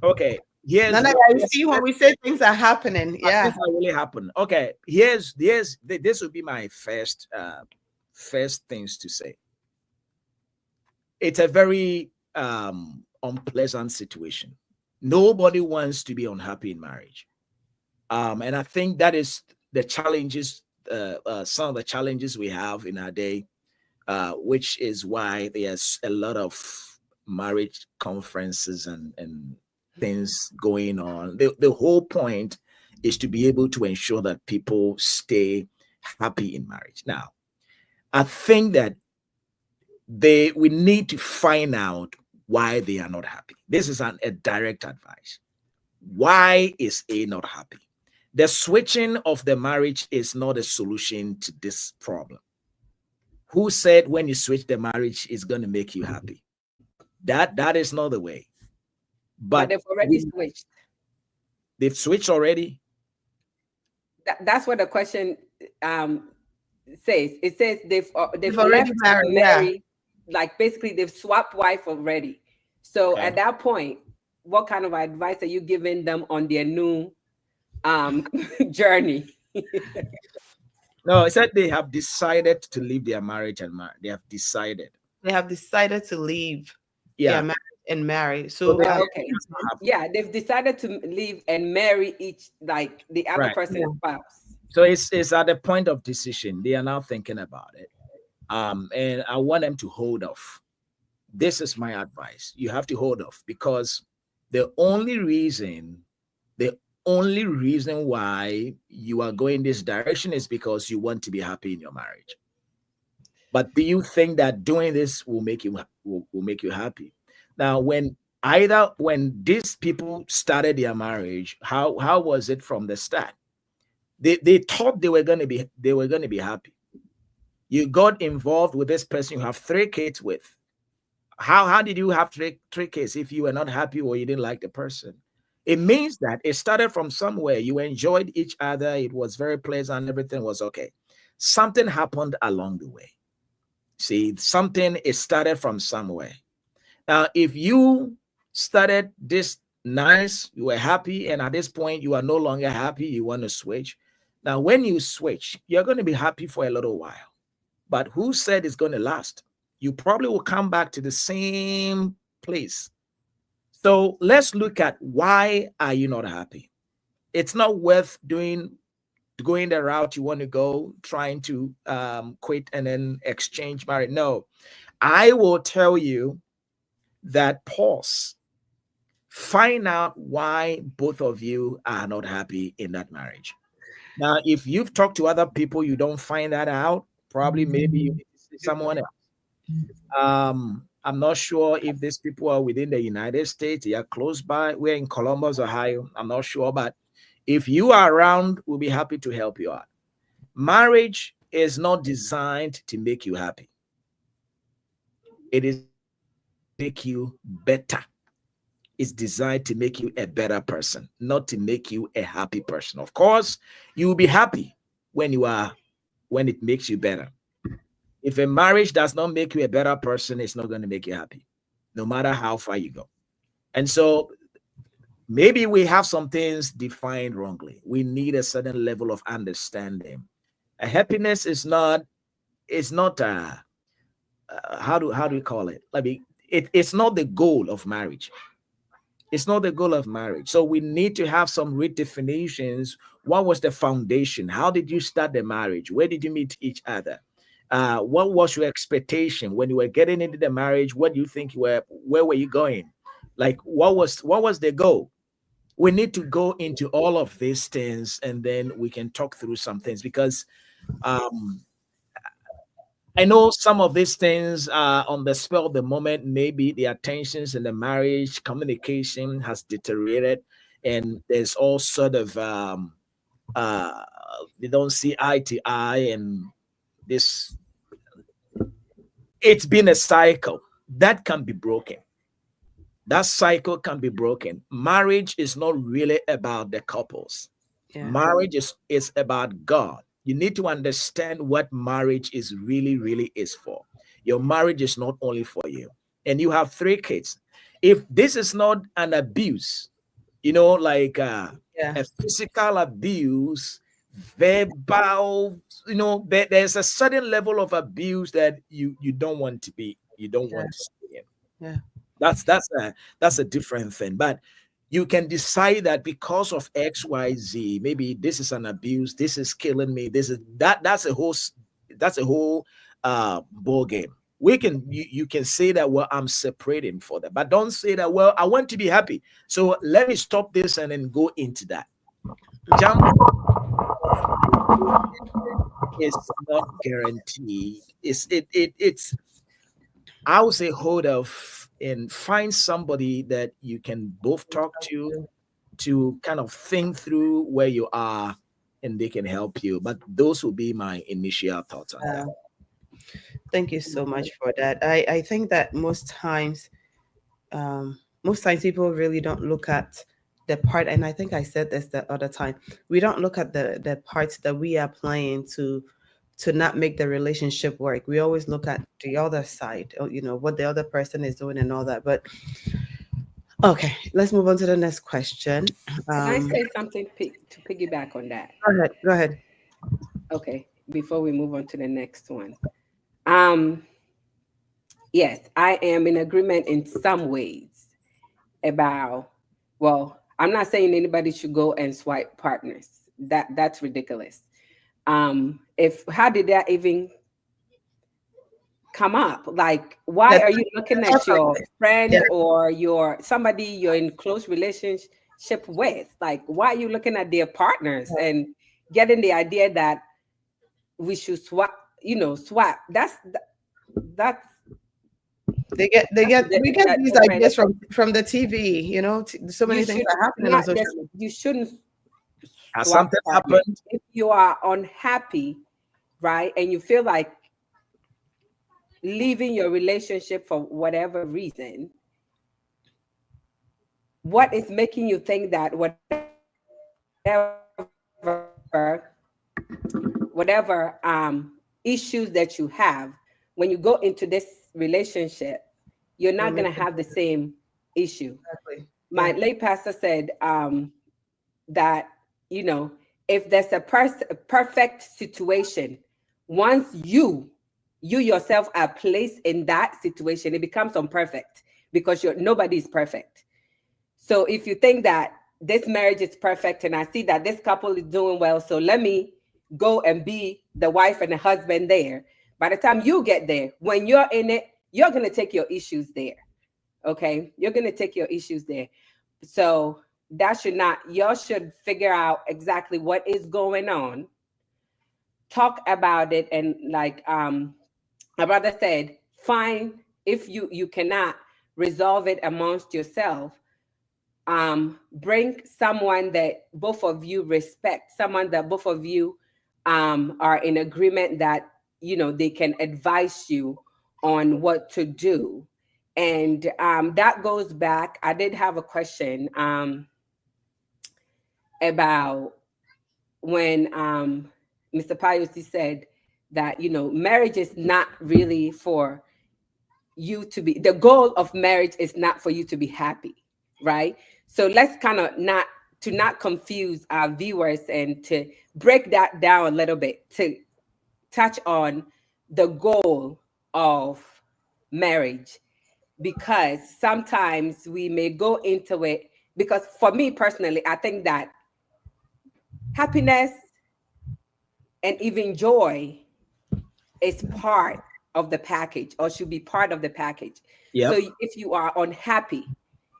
okay, here's None of what, that. You see, when we say things are happening, this yeah, might really happen. Okay, this would be my first things to say. It's a very unpleasant situation. Nobody wants to be unhappy in marriage. And I think that is the challenges, some of the challenges we have in our day, which is why there's a lot of marriage conferences and things going on. The whole point is to be able to ensure that people stay happy in marriage. Now, I think that we need to find out why they are not happy. This is a direct advice. Why is A not happy? The switching of the marriage is not a solution to this problem. Who said when you switch the marriage is going to make you happy? That is not the way. But But they've already switched. they've switched already. That's what the question um, says. It says You've they've already left to married, yeah. marry, like basically they've swapped wife already. So Okay. at that point, what kind of advice are you giving them on their new um journey? No, it said they have decided to leave their marriage and marry. They have decided. They have decided to leave their Yeah. marriage and marry. So So they are Okay. that's not happening. Yeah, they've decided to leave and marry each, like the other Right. person's spouse. So it's at the point of decision. They are now thinking about it. And I want them to hold off. This is my advice. You have to hold off because the only reason, the only reason why you are going this direction is because you want to be happy in your marriage. But do you think that doing this will make you will make you happy? Now, when these people started their marriage, how was it from the start? They thought they were gonna be happy. You got involved with this person you have 3 kids with. How did you have three kids if you were not happy or you didn't like the person? It means that it started from somewhere. You enjoyed each other, it was very pleasant, everything was okay. Something happened along the way. See, something it started from somewhere. Now, if you started this nice, you were happy, and at this point you are no longer happy, you want to switch. Now, when you switch, you're going to be happy for a little while. But who said it's going to last? You probably will come back to the same place. So let's look at why are you not happy? It's not worth doing going the route you want to go, trying to quit and then exchange marriage. No, I will tell you that pause. Find out why both of you are not happy in that marriage. Now, if you've talked to other people, you don't find that out, probably maybe you need to see someone else. I'm not sure if these people are within the United States. They are close by. We're in Columbus, Ohio. I'm not sure, but if you are around, we'll be happy to help you out. Marriage is not designed to make you happy. It is designed to make you better. It's designed to make you a better person, not to make you a happy person. Of course, you will be happy when you are when it makes you better. If a marriage does not make you a better person, it's not going to make you happy, no matter how far you go. And so maybe we have some things defined wrongly. We need a certain level of understanding. A happiness is not how do we call it? Let me it's not the goal of marriage. It's not the goal of marriage. So we need to have some redefinitions. What was the foundation? How did you start the marriage? Where did you meet each other? What was your expectation when you were getting into the marriage? What do you think you were? Where were you going? Like what was the goal? We need to go into all of these things, and then we can talk through some things because um, I know some of these things are on the spell of the moment. Maybe the attentions in the marriage, communication has deteriorated, and there's all sort of uh, they don't see eye to eye, and this it's been a cycle that can be broken. That cycle can be broken. Marriage is not really about the couples. Yeah. Marriage is about God. You need to understand what marriage is really is for. Your marriage is not only for you. And you have 3 kids. If this is not an abuse, like Yeah. a physical abuse, verbal, there's a certain level of abuse that you don't want to be, you don't Yeah. want to stay in. Yeah. That's a different thing. But you can decide that because of XYZ, maybe this is an abuse, this is killing me, this is that's a whole ball game. You can say that, well, I'm separating for that, but don't say that, well, I want to be happy, so let me stop this and then go into that. Jump is not guaranteed. It's I would say hold off and find somebody that you can both talk to kind of think through where you are, and they can help you. But those will be my initial thoughts on that. Uh, Thank you so much for that. I think that most times people really don't look at the part, and I think I said this the other time. We don't look at the parts that we are playing to not make the relationship work. We always look at the other side, what the other person is doing and all that. But okay, let's move on to the next question. Can I Um, say something to piggyback on that? Go ahead. Go ahead. Okay, before we move on to the next one. Um, yes, I am in agreement in some ways about, well, I'm not saying anybody should go and swipe partners. That's ridiculous. If how did that even come up? Like, why Let's are you looking talk at like your this. friend Yeah. or your somebody you're in close relationship with? Like, why are you looking at their partners and getting the idea that we should swap? Swap. That's We get that's these different. ideas from the TV. So You many things should are happening on not. social media. You shouldn't Has swap something partners happened? if you are unhappy, right? And you feel like leaving your relationship for whatever reason. What is making you think that whatever issues that you have when you go into this relationship, you're We'll not make going to it have the same issue. exactly. My Yeah. late pastor said that, if there's a perfect situation, once you yourself are placed in that situation, it becomes imperfect because nobody is perfect. So if you think that this marriage is perfect and I see that this couple is doing well, so let me go and be the wife and the husband there. By the time you get there, when you're in it, you're going to take your issues there. Okay? You're going to take your issues there. So that should not, y'all should figure out exactly what is going on, talk about it, and like my brother said, fine. If you cannot resolve it amongst yourself, bring someone that both of you respect, someone that both of you are in agreement that they can advise you on what to do. And that goes back, I did have a question about when Mr. Pius said that marriage is not really for you to be, the goal of marriage is not for you to be happy, right? So let's kind of not confuse our viewers and to break that down a little bit, to touch on the goal of marriage, because sometimes we may go into it, because for me personally, I think that happiness and even joy is part of the package, or should be part of the package. So Yep. if you are unhappy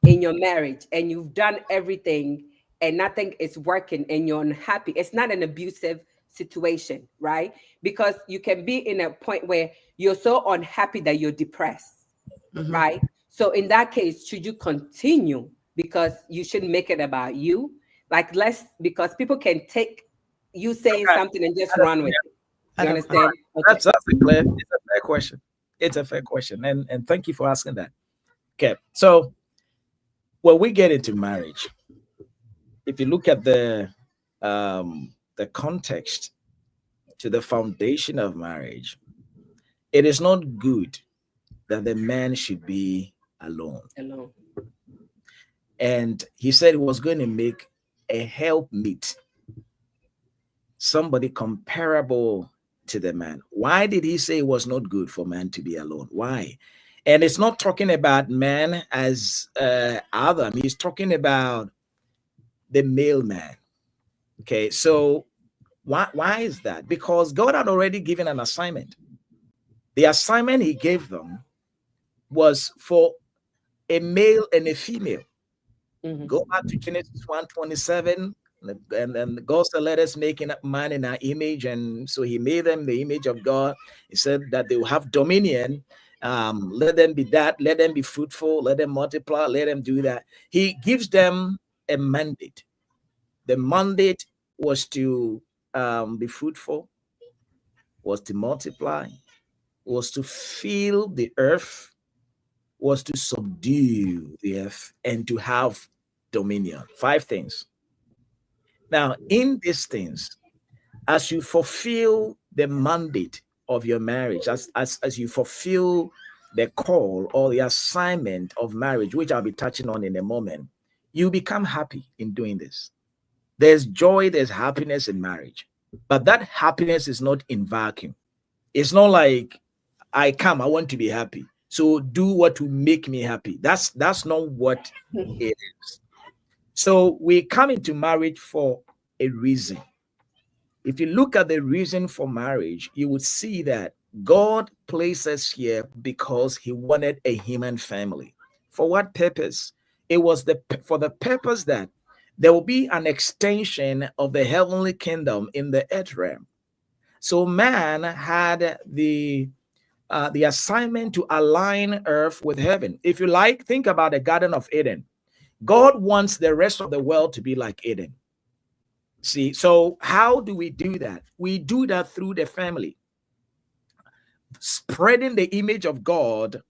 in your marriage and you've done everything and nothing is working and you're unhappy, it's not an abusive situation, right? Because you can be in a point where you're so unhappy that you're depressed, Hmm. right? So in that case, should you continue? Because you shouldn't make it about you. Like, less, because people can take you saying Okay. something and just run with it. I You don't. understand? Okay. That's a clear. It's a fair question. It's a fair question, and thank you for asking that. Okay, so when we get into marriage, if you look at the context to the foundation of marriage, it is not good that the man should be alone. Alone. And he said he was going to make a helpmeet, somebody comparable to the man. Why did he say it was not good for man to be alone? Why? And it's not talking about man as Adam. He's talking about the male man. Okay, so why is that? Because God had already given an assignment. The assignment He gave them was for a male and a female. Mm-hmm. Go back to Genesis 1:27. And God said, let us make man in our image. And so He made them the image of God. He said that they will have dominion. Let them be that, let them be fruitful, let them multiply, let them do that. He gives them a mandate. The mandate was to be fruitful, was to multiply, was to fill the earth, was to subdue the earth, and to have dominion. 5 things. Now, in these things, as you fulfill the mandate of your marriage, as you fulfill the call or the assignment of marriage, which I'll be touching on in a moment, you become happy in doing this. There's joy, there's happiness in marriage. But that happiness is not in vacuum. It's not like I want to be happy. So do what will make me happy. That's not what it is. So we come into marriage for a reason. If you look at the reason for marriage, you would see that God placed us here because he wanted a human family. For what purpose? It was for the purpose that there will be an extension of the heavenly kingdom in the earth realm. So man had the assignment to align earth with heaven. If you like, think about the Garden of Eden. God wants the rest of the world to be like Eden. See, so how do we do that? We do that through the family, spreading the image of God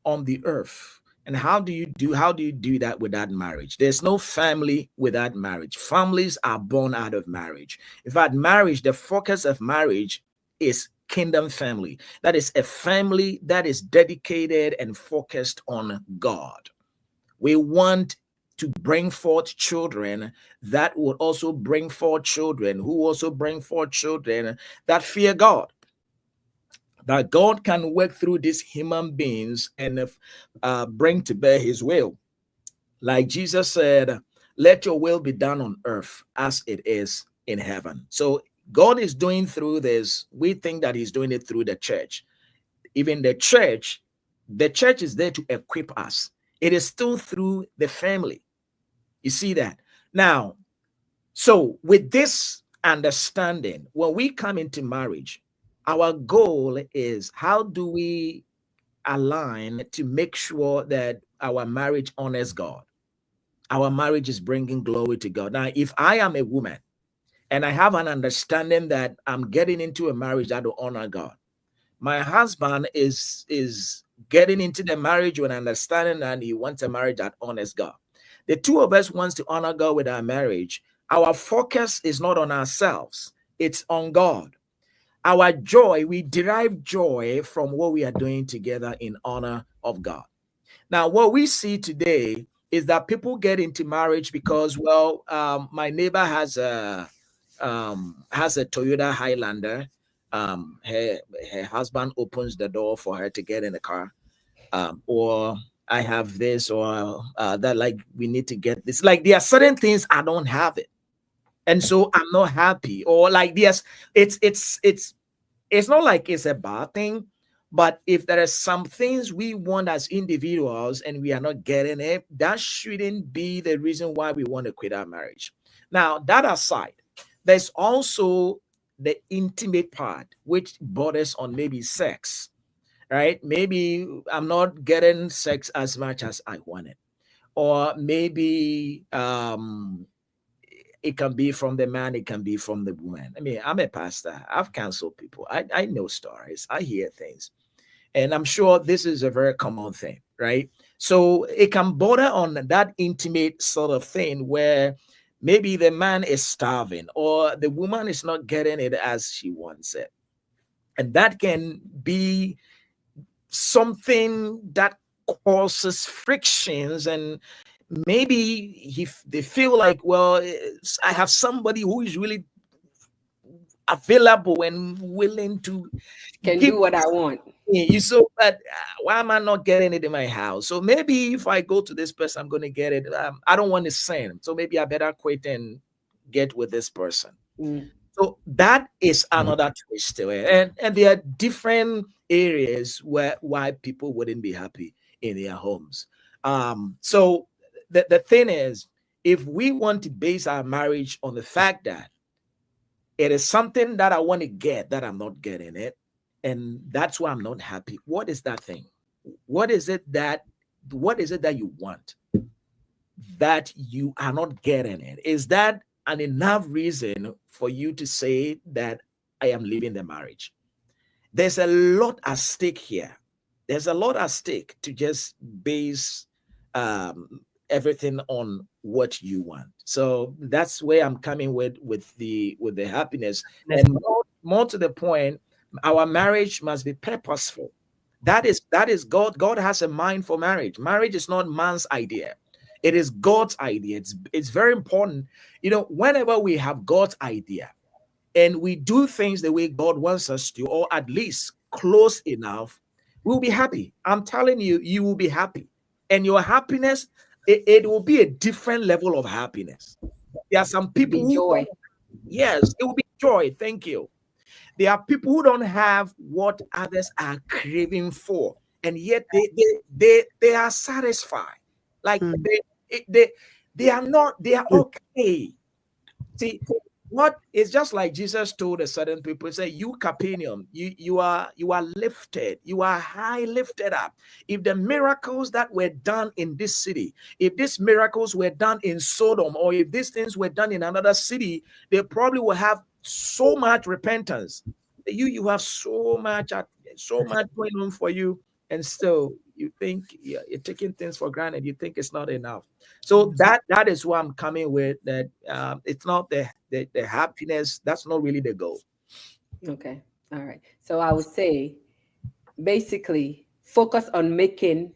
on the earth. And how do you do that without marriage? There's no family without marriage. Families are born out of marriage. In fact, marriage, the focus of marriage is kingdom family. That is a family that is dedicated and focused on God. We want to bring forth children that would also bring forth children who also bring forth children that fear God. That God can work through these human beings and bring to bear his will. Like Jesus said, let your will be done on earth as it is in heaven. So God is doing through this. We think that he's doing it through the church. Even the church is there to equip us. It is still through the family. You see that? Now, so with this understanding, when we come into marriage, our goal is how do we align to make sure that our marriage honors God? Our marriage is bringing glory to God. Now, if I am a woman and I have an understanding that I'm getting into a marriage that will honor God, my husband is getting into the marriage with understanding that he wants a marriage that honors God. The two of us wants to honor God with our marriage. Our focus is not on ourselves, it's on God. Our joy, we derive joy from what we are doing together in honor of God. Now, what we see today is that people get into marriage because, well, my neighbor has a Toyota Highlander. Her husband opens the door for her to get in the car, or I have this, or that. Like we need to get this. Like there are certain things I don't have it, and so I'm not happy. Or like yes, it's not like it's a bad thing, but if there are some things we want as individuals and we are not getting it, that shouldn't be the reason why we want to quit our marriage. Now, that aside, there's also the intimate part, which borders on maybe sex, right? Maybe I'm not getting sex as much as I wanted, or maybe it can be from the man, it can be from the woman. I mean, I'm a pastor. I've counseled people. I know stories. I hear things. And I'm sure this is a very common thing, right? So it can border on that intimate sort of thing where maybe the man is starving or the woman is not getting it as she wants it. And that can be something that causes frictions, and maybe they feel like, well, I have somebody who is really available and willing to Can give do what I want. me. You so, but why am I not getting it in my house? So maybe if I go to this person, I'm going to get it. I don't want to sin, so maybe I better quit and get with this person. Mm. So that is another twist to it. And there are different areas where why people wouldn't be happy in their homes. So the thing is, if we want to base our marriage on the fact that it is something that I want to get that I'm not getting it, and that's why I'm not happy. What is that thing? What is it that what is it that you want that you are not getting it? Is that an enough reason for you to say that I am leaving the marriage? There's a lot at stake here. There's a lot at stake to just base everything on what you want. So that's where I'm coming with the happiness. And more to the point, our marriage must be purposeful. That is God. God has a mind for marriage. Marriage is not man's idea. It is God's idea. It's very important. Whenever we have God's idea and we do things the way God wants us to, or at least close enough, we'll be happy. I'm telling you, you will be happy. And your happiness, it will be a different level of happiness. There are some people Be who joy. don't, yes, it will be joy. Thank you. There are people who don't have what others are craving for, and yet they are satisfied. Like Mm. they are not, they are okay. See, what is just like Jesus told a certain people, he said, "You Capernaum, you are lifted, you are high lifted up. If the miracles that were done in this city, if these miracles were done in Sodom, or if these things were done in another city, they probably will have so much repentance. You have so much going on for you, and still you think you're taking things for granted. You think it's not enough." So that is what I'm coming with. That it's not the happiness. That's not really the goal. Okay. All right. So I would say basically focus on making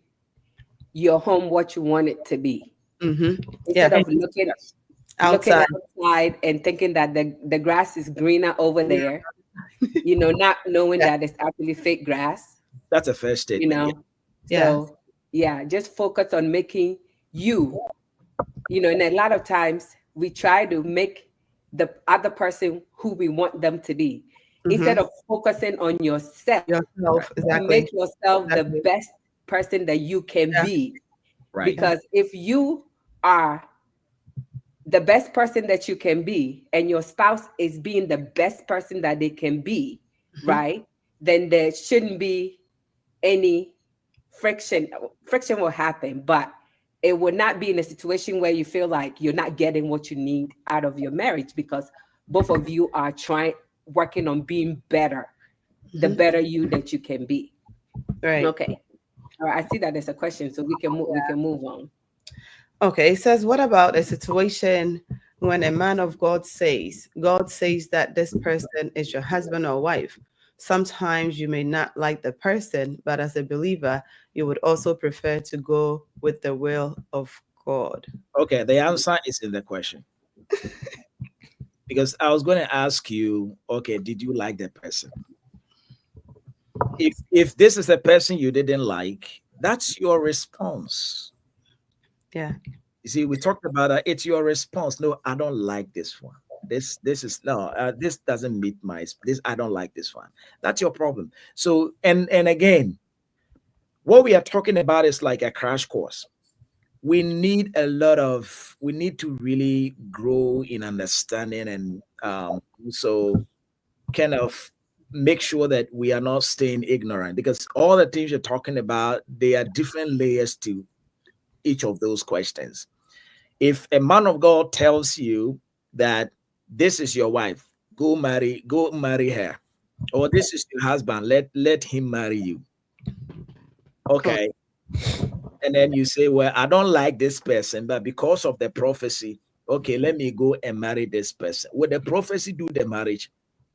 your home what you want it to be, Mm-hmm. Yeah. instead of looking Outside. outside and thinking that the grass is greener over there, not knowing Yeah. that it's actually fake grass, That's a fair you statement. Yeah. know. Yeah. So yeah, just focus on making you, and a lot of times we try to make the other person who we want them to be, Mm-hmm. instead of focusing on yourself Yourself. to Exactly. make yourself the Exactly. best person that you can Yeah. be. Right. Yeah. Because if you are the best person that you can be, and your spouse is being the best person that they can be, Mhm. right? Then there shouldn't be any friction. Friction will happen, but it will not be in a situation where you feel like you're not getting what you need out of your marriage, because both of you are working on being better, the Mhm. better you that you can be. Right. Okay. All right. I see that there's a question, so we can move on. Okay, it says, what about a situation when a man of God says that this person is your husband or wife? Sometimes you may not like the person, but as a believer, you would also prefer to go with the will of God. Okay. The answer is in the question, because I was going to ask you. Okay, did you like the person? If this is a person you didn't like, that's your response. Yeah. You see, we talked about it's your response. No, I don't like this one. This is no. This doesn't meet this. I don't like this one. That's your problem. So and again, what we are talking about is like a crash course. We need to really grow in understanding, and so kind of make sure that we are not staying ignorant, because all the things you're talking about, there are different layers to each of those questions. If a man of God tells you that this is your wife, go marry her, or this is your husband, let him marry you. Hmm. Okay. And then you say, well, I don't like this person, but because of the prophecy, okay, let me go and marry this person. Will the prophecy do the marriage?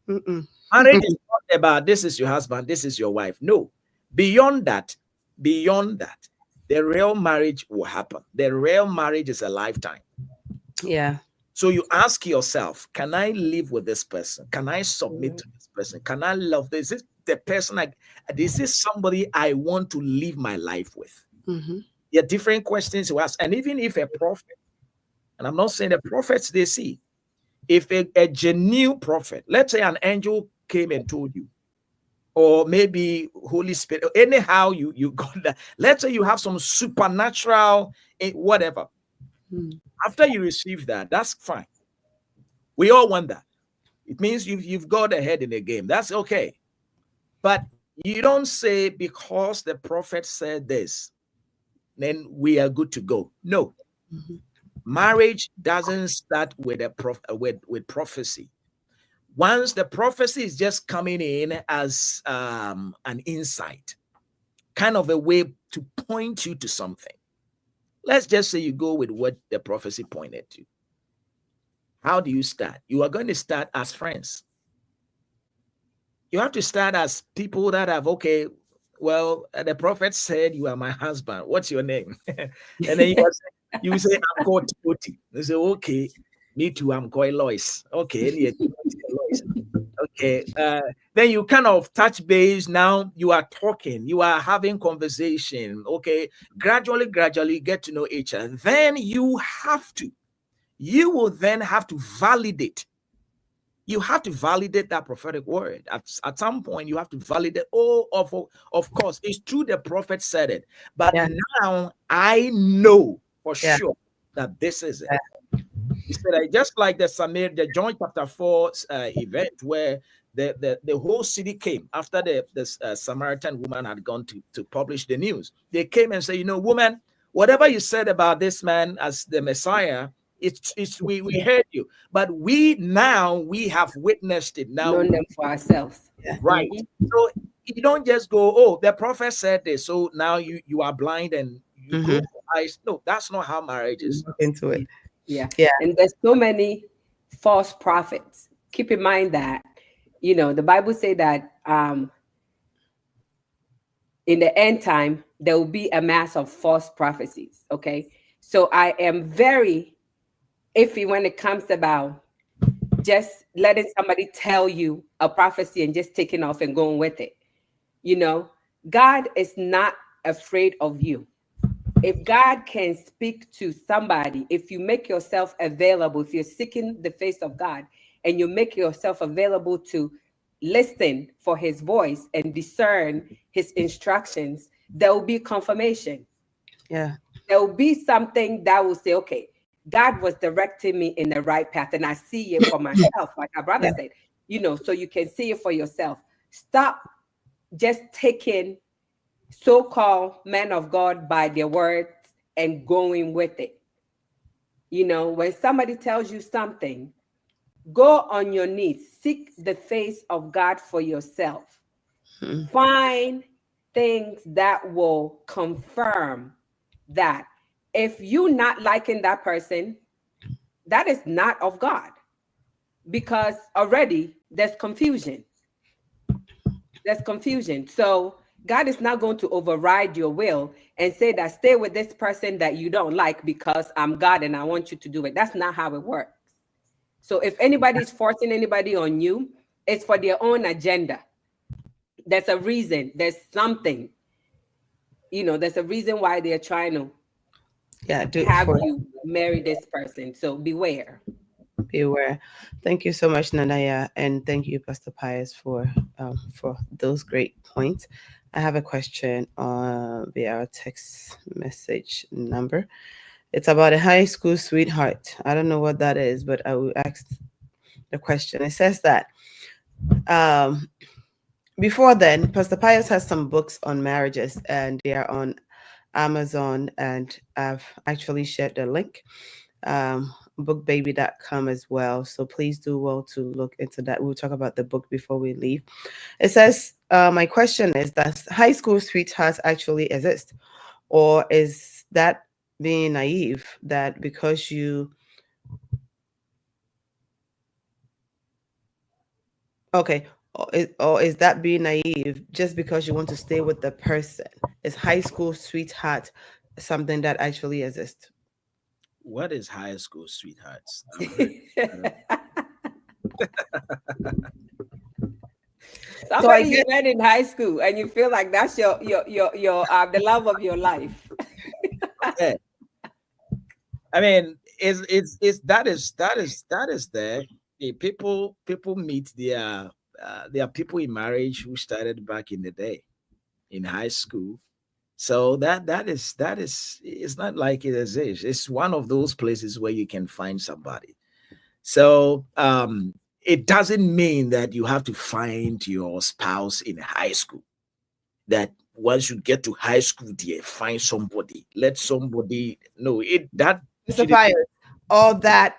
Mm-mm. Marriage is not about this is your husband, this is your wife. No. Beyond that, beyond that, the real marriage will happen. The real marriage is a lifetime. Yeah. So you ask yourself, can I live with this person? Can I submit Mhm. to this person? Can I love this? Is this the person is this somebody I want to live my life with? Mm-hmm. There are different questions to ask. And even if a prophet, and I'm not saying the prophets they see, if a genuine prophet, let's say an angel came and told you, or maybe Holy Spirit, anyhow you got that. Let's say you have some supernatural whatever. Mm. After you receive that, that's fine. We all want that. It means you've got ahead in the game. That's okay. But you don't say because the prophet said this, then we are good to go. No. Mhm. Marriage doesn't start with with prophecy. Once the prophecy is just coming in as an insight, kind of a way to point you to something. Let's just say you go with what the prophecy pointed to. How do you start? You are going to start as friends. You have to start as people that have, okay, well, the prophet said you are my husband. What's your name? And then you say, I'm called Timothy. They say, okay, me too, I'm called Lois. Okay, and you're Timothy and Lois. Okay. Then you kind of touch base. Now you are talking, you are having conversation. Okay. Gradually get to know each other. Then you will then have to validate. You have to validate that prophetic word. At some point, you have to validate. Oh, of course, it's true the prophet said it. But Yeah. now I know for Yeah. sure that this is it. Yeah. He said, just like the John chapter 4 event where the whole city came after the Samaritan woman had gone to publish the news. They came and said, woman, whatever you said about this man as the Messiah, we heard you, but we have witnessed it now. Known them for ourselves. Right. Mhm. So you don't just go, oh, the prophet said this, so now you are blind and you close Mm-hmm. your eyes. No, that's not how marriage is. Look into it. Yeah. Yeah. And there's so many false prophets. Keep in mind that, the Bible say that in the end time, there will be a mass of false prophecies. Okay. So I am very iffy when it comes about just letting somebody tell you a prophecy and just taking off and going with it. God is not afraid of you. If God can speak to somebody, if you make yourself available, if you're seeking the face of God and you make yourself available to listen for his voice and discern his instructions, there will be confirmation. Yeah. There will be something that will say, okay, God was directing me in the right path, and I see it for myself, like our brother Yeah. said, so you can see it for yourself. Stop just taking so-called men of God by their words and going with it. When somebody tells you something, go on your knees, seek the face of God for yourself. Mm. Find things that will confirm that. If you not liking that person, that is not of God, because already there's confusion. There's confusion. So God is not going to override your will and say that stay with this person that you don't like because I'm God and I want you to do it. That's not how it works. So if anybody is forcing anybody on you, it's for their own agenda. There's a reason. There's something. There's a reason why they're trying to Yeah. Do it have for you marry this person. So beware. beware. Thank you so much, Nanaya, and thank you, Pastor Pius, for those great points. I have a question via our text message number. It's about a high school sweetheart. I don't know what that is, but I will ask the question. It says that um, before then, Pastor Pius has some books on marriages, and they are on Amazon, and I've actually shared the link. Bookbaby.com as well. So please do well to look into that. We'll talk about the book before we leave. It says, my question is, does high school sweethearts actually exist? Or is that being naive that because you, okay, or is that being naive just because you want to stay with the person? Is high school sweetheart something that actually exists? What is high school sweethearts? I've heard. I don't- So I Somebody you guess met in high school and you feel like that's your the love of your life. Yeah, I mean, it's that is there. People meet there are people in marriage who started back in the day in high school. So that is it's not like it exists. It's one of those places where you can find somebody. So it doesn't mean that you have to find your spouse in high school. That once you get to high school, dear, find somebody. Let somebody know it that Mr. shouldn't Fires, all that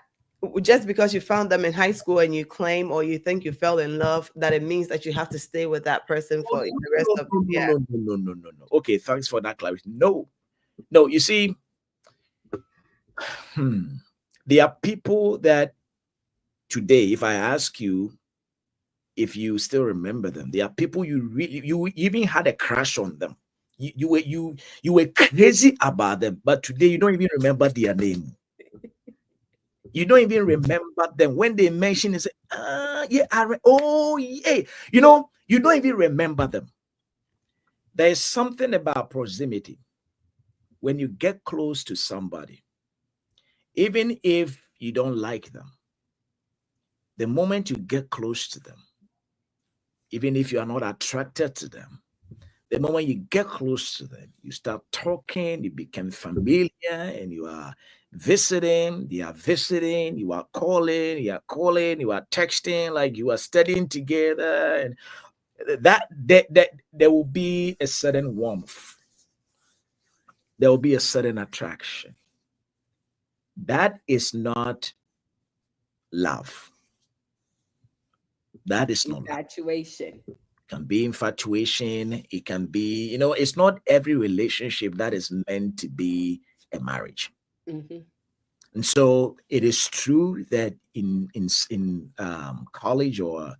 just because you found them in high school and you claim or you think you fell in love, that it means that you have to stay with that person oh, for the rest no, of no, yeah. no, no, no, no, no, no, no. Okay, thanks for that clarity. No, no, you see, there are people that today, if I ask you, if you still remember them. There are people you really, you even had a crush on them. You were crazy about them, but today you don't even remember their name. You don't even remember them when they mention it. Say, yeah, oh yeah, you don't even remember them. There is something about proximity. When you get close to somebody, even if you don't like them, the moment you get close to them, even if you are not attracted to them, the moment you get close to them, you start talking, you become familiar, and you are visiting, they are visiting, you are calling, you are texting, like you are studying together, and that there will be a certain warmth, there will be a certain attraction. That is not love. That is not love. Infatuation. Can be infatuation. It can be, it's not every relationship that is meant to be a marriage. Hmm. And so it is true that in college or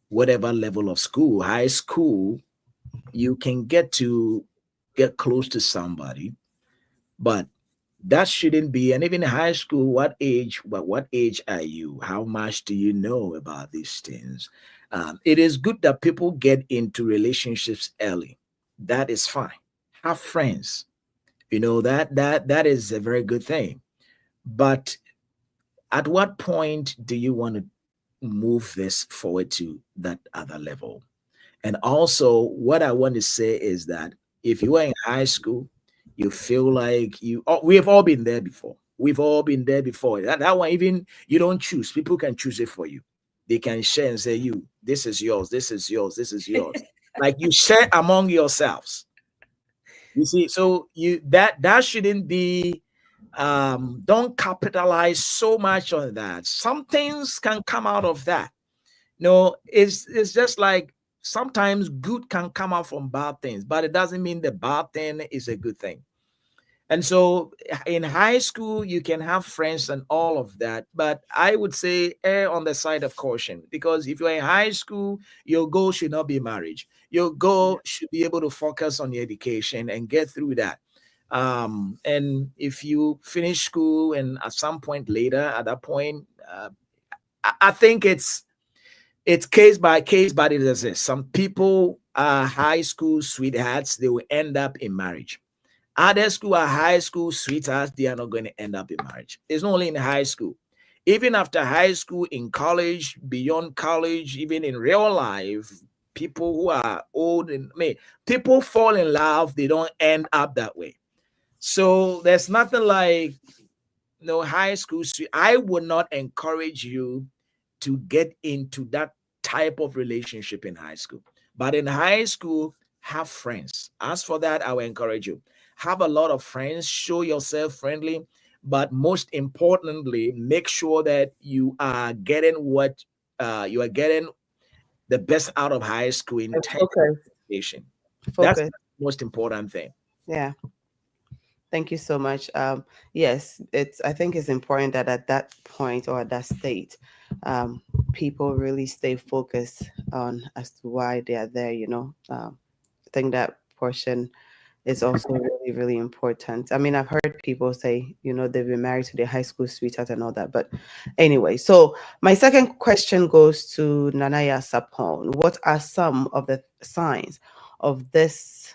whatever level of school, high school, you can get close to somebody, but that shouldn't be. And even in high school, what age are you? How much do you know about these things? It is good that people get into relationships early. That is fine. Have friends. That is a very good thing. But at what point do you want to move this forward to that other level? And also, what I want to say is that if you were in high school, you feel like we have all been there before. We've all been there before. That one, even you don't choose, people can choose it for you. They can share and say, this is yours, this is yours, this is yours. Like you share among yourselves. You see, so that shouldn't be, don't capitalize so much on that. Some things can come out of that. No, it's just like sometimes good can come out from bad things, but it doesn't mean the bad thing is a good thing. And so in high school, you can have friends and all of that, but I would say err on the side of caution, because if you're in high school, your goal should not be marriage. Your goal should be able to focus on your education and get through that. And if you finish school and at some point later, at that point, I think it's case by case, but it is this. Some people are high school sweethearts, they will end up in marriage. Others who are high school sweethearts, they are not going to end up in marriage. It's not only in high school. Even after high school, in college, beyond college, even in real life, people who are old and people fall in love, they don't end up that way. So there's nothing like no high school. I would not encourage you to get into that type of relationship in high school. But in high school, have friends. As for that, I will encourage you. Have a lot of friends, show yourself friendly, but most importantly, make sure that you are getting the best out of high school in terms of Focus. education. That's Focus. the most important thing. Yeah. Thank you so much. Yes, I think it's important that at that point or at that state, people really stay focused on as to why they are there. I think that portion is also really, really important. I mean, I've heard people say, they've been married to their high school sweetheart and all that. But anyway, so my second question goes to Nanaya Sapon. What are some of the signs of this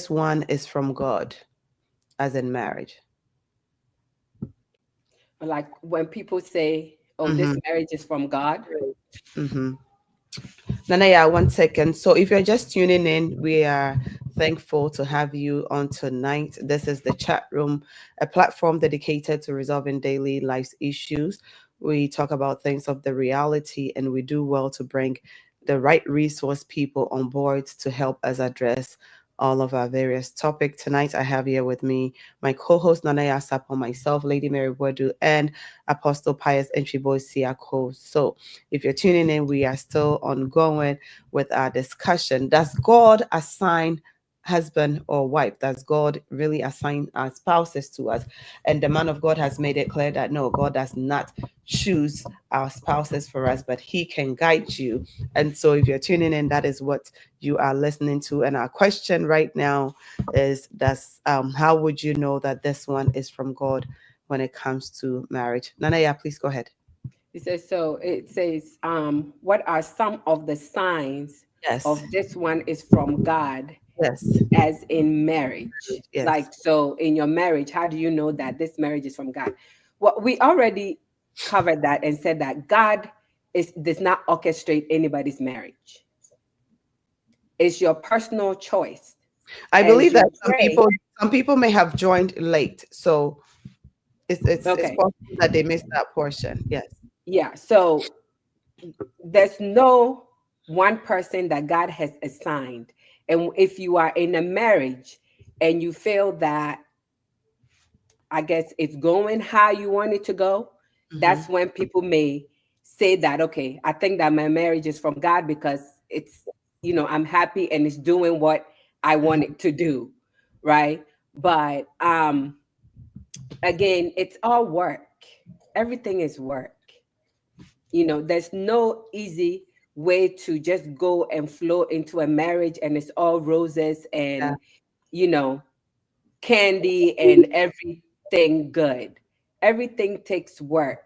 one is from God, as in marriage? Like when people say, "Oh, Mm-hmm. this marriage is from God." Mm-hmm. Nanaya, 1 second. So if you're just tuning in, we are thankful to have you on tonight. This is the chat room, a platform dedicated to resolving daily life's issues. We talk about things of the reality, and we do well to bring the right resource people on board to help us address all of our various topics. Tonight, I have here with me my co-host Nanaya Sapo, myself, Lady Mary Bodu, and Apostle Pius Entryboy Siako. So if you're tuning in, we are still ongoing with our discussion. Does God assign husband or wife. That's God really assigned our spouses to us. And the man of God has made it clear that no, God does not choose our spouses for us, but he can guide you. And so if you're tuning in, that is what you are listening to. And our question right now is how would you know that this one is from God when it comes to marriage? Nanaya, please go ahead. It says, what are some of the signs Yes. of this one is from God, Yes. as in marriage? Yes. Like, so in your marriage, how do you know that this marriage is from God? Well, we already covered that and said that God does not orchestrate anybody's marriage. It's your personal choice. I As believe you that pray, some people may have joined late, so it's okay, possible that they missed that portion. Yes. yeah. So there's no one person that God has assigned. And if you are in a marriage and you feel that, I guess, it's going how you want it to go, that's when people may say that, okay, I think that my marriage is from God because it's, I'm happy and it's doing what I want it to do. Right. But again, it's all work. Everything is work. There's no easy way to just go and flow into a marriage and it's all roses Yeah. and, you know, candy and everything good. Everything takes work.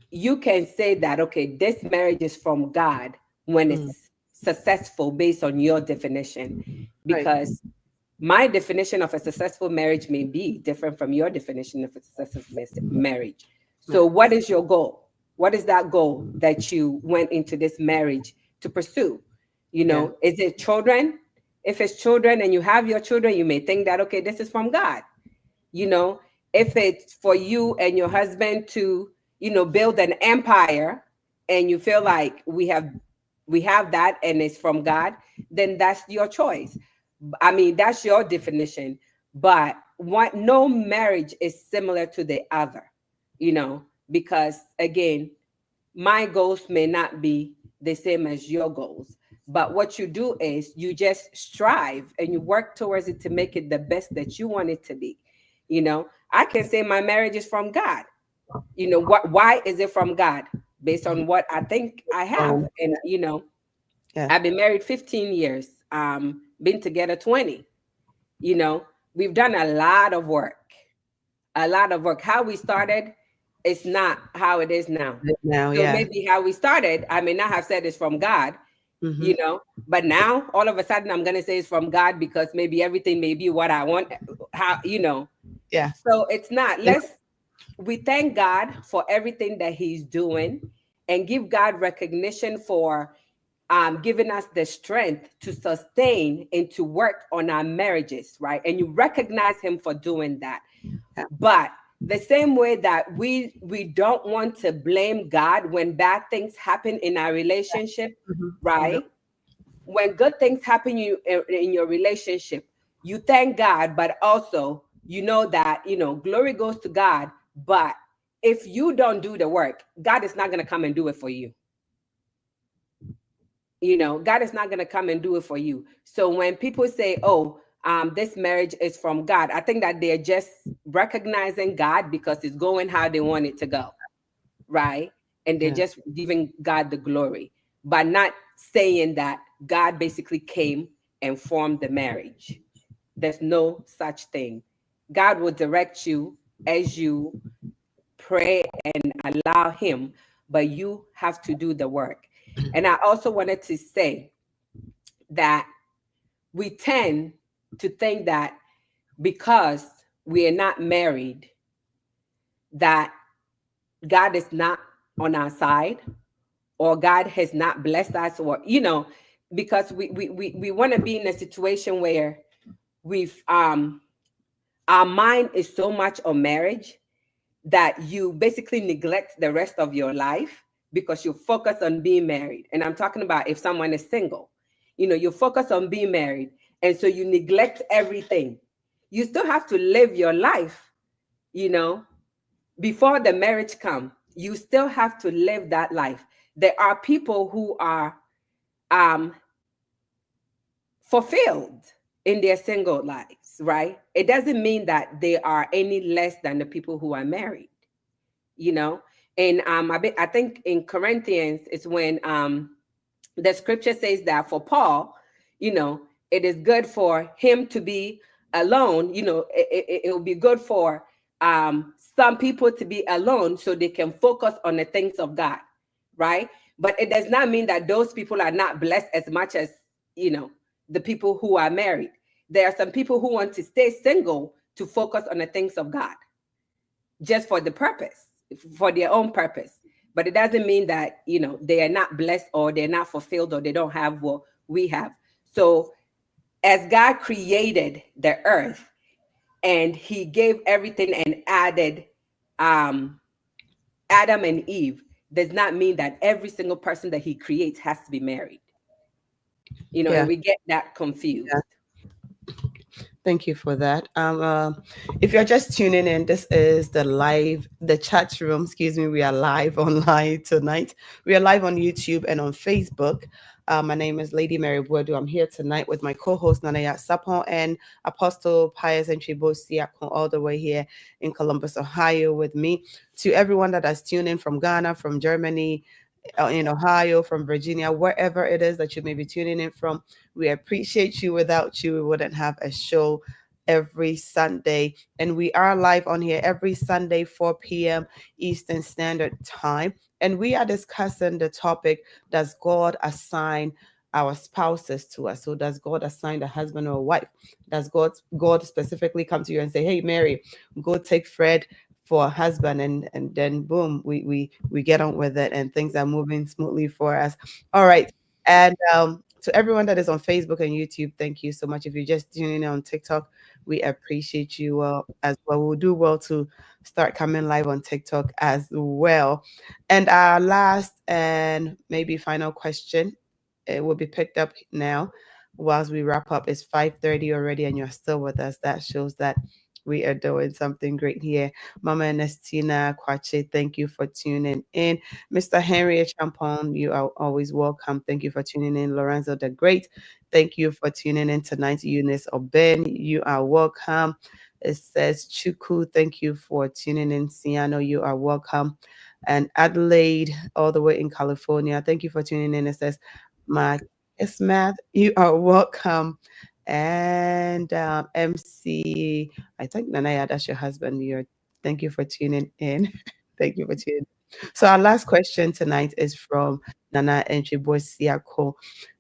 You can say that, okay, this marriage is from God when Mm. it's successful based on your definition, Right. because my definition of a successful marriage may be different from your definition of a successful marriage. Yeah. So, what is your goal? What is that goal that you went into this marriage to pursue? Yeah. Is it children? If it's children and you have your children, you may think that, okay, this is from God. You know, if it's for you and your husband to, build an empire and you feel like we have that and it's from God, then that's your choice. I mean, that's your definition. But no marriage is similar to the other, because again, my goals may not be the same as your goals. But what you do is you just strive and you work towards it to make it the best that you want it to be. I can say my marriage is from God. Why is it from God? Based on what I think I have. And Yeah. I've been married 15 years, been together 20. We've done a lot of work. A lot of work. How we started is not how it is now. Now, So yeah. maybe how we started, I may not have said it's from God, Mhm. but now all of a sudden I'm going to say it's from God because maybe everything may be what I want. Yeah. So it's not. Yeah. We thank God for everything that He's doing and give God recognition for giving us the strength to sustain and to work on our marriages, right? And you recognize Him for doing that. Yeah. But the same way that we don't want to blame God when bad things happen in our relationship, Mhm. right? When good things happen in your relationship, you thank God, but also you know that glory goes to God. But if you don't do the work, God is not going to come and do it for you. God is not going to come and do it for you. So when people say, oh, this marriage is from God, I think that they're just recognizing God because it's going how they want it to go, right? And they're Yeah. just giving God the glory, but not saying that God basically came and formed the marriage. There's no such thing. God will direct you as you pray and allow Him, but you have to do the work. And I also wanted to say that we tend to think that because we are not married, that God is not on our side or God has not blessed us, or because we want to be in a situation where we've our mind is so much on marriage that you basically neglect the rest of your life because you focus on being married. And I'm talking about if someone is single, you focus on being married. And so you neglect everything. You still have to live your life, before the marriage come. You still have to live that life. There are people who are fulfilled. in their single lives, right? It doesn't mean that they are any less than the people who are married, you know. And I think in Corinthians it's when the scripture says that for Paul, you know, it is good for him to be alone. You know, it will be good for some people to be alone so they can focus on the things of God, right? But it does not mean that those people are not blessed as much as, you know, the people who are married. There are some people who want to stay single to focus on the things of God just for the purpose, for their own purpose. But it doesn't mean that, you know, they are not blessed or they're not fulfilled or they don't have what we have. So as God created the earth and he gave everything and added um Adam and Eve, does not mean that every single person that he creates has to be married. You know, Yeah. and we get that confused. Thank you for that. If you're just tuning in, this is the chat room. Excuse me. We are live online tonight. We are live on YouTube and on Facebook. My name is Lady Mary Boadu. I'm here tonight with my co-host Nanaya Sapon and Apostle Pius and Chibosi all the way here in Columbus, Ohio, with me. To everyone that has tuned in from Ghana, from Germany, in Ohio, from Virginia, wherever it is that you may be tuning in from. We appreciate you. Without you, we wouldn't have a show every Sunday. And we are live on here every Sunday, 4 p.m. Eastern Standard Time. And we are discussing the topic, does God assign our spouses to us? So does God assign a husband or a wife? Does God specifically come to you and say, hey, Mary, go take Fred for a husband, and then boom, we get on with it and things are moving smoothly for us. All right. And to everyone that is on Facebook and YouTube, thank you so much. If you're just tuning in on TikTok, we appreciate you as well. We'll do well to start coming live on TikTok as well. And our last and maybe final question, it will be picked up now whilst we wrap up. It's 5:30 already and you're still with us. That shows that we are doing something great here. Mama Ernestina Kwache, thank you for tuning in. Mr. Henry Champon, you are always welcome. Thank you for tuning in. Lorenzo the Great, thank you for tuning in tonight. Eunice Oben, you are welcome. It says Chuku, thank you for tuning in. Ciano, you are welcome. And Adelaide, all the way in California, thank you for tuning in. It says Mark Ismath, you are welcome. And MC, I think Nanaya, that's your husband. Thank you for tuning in. Thank you for tuning in. So our last question tonight is from Nana Enchiboisiako.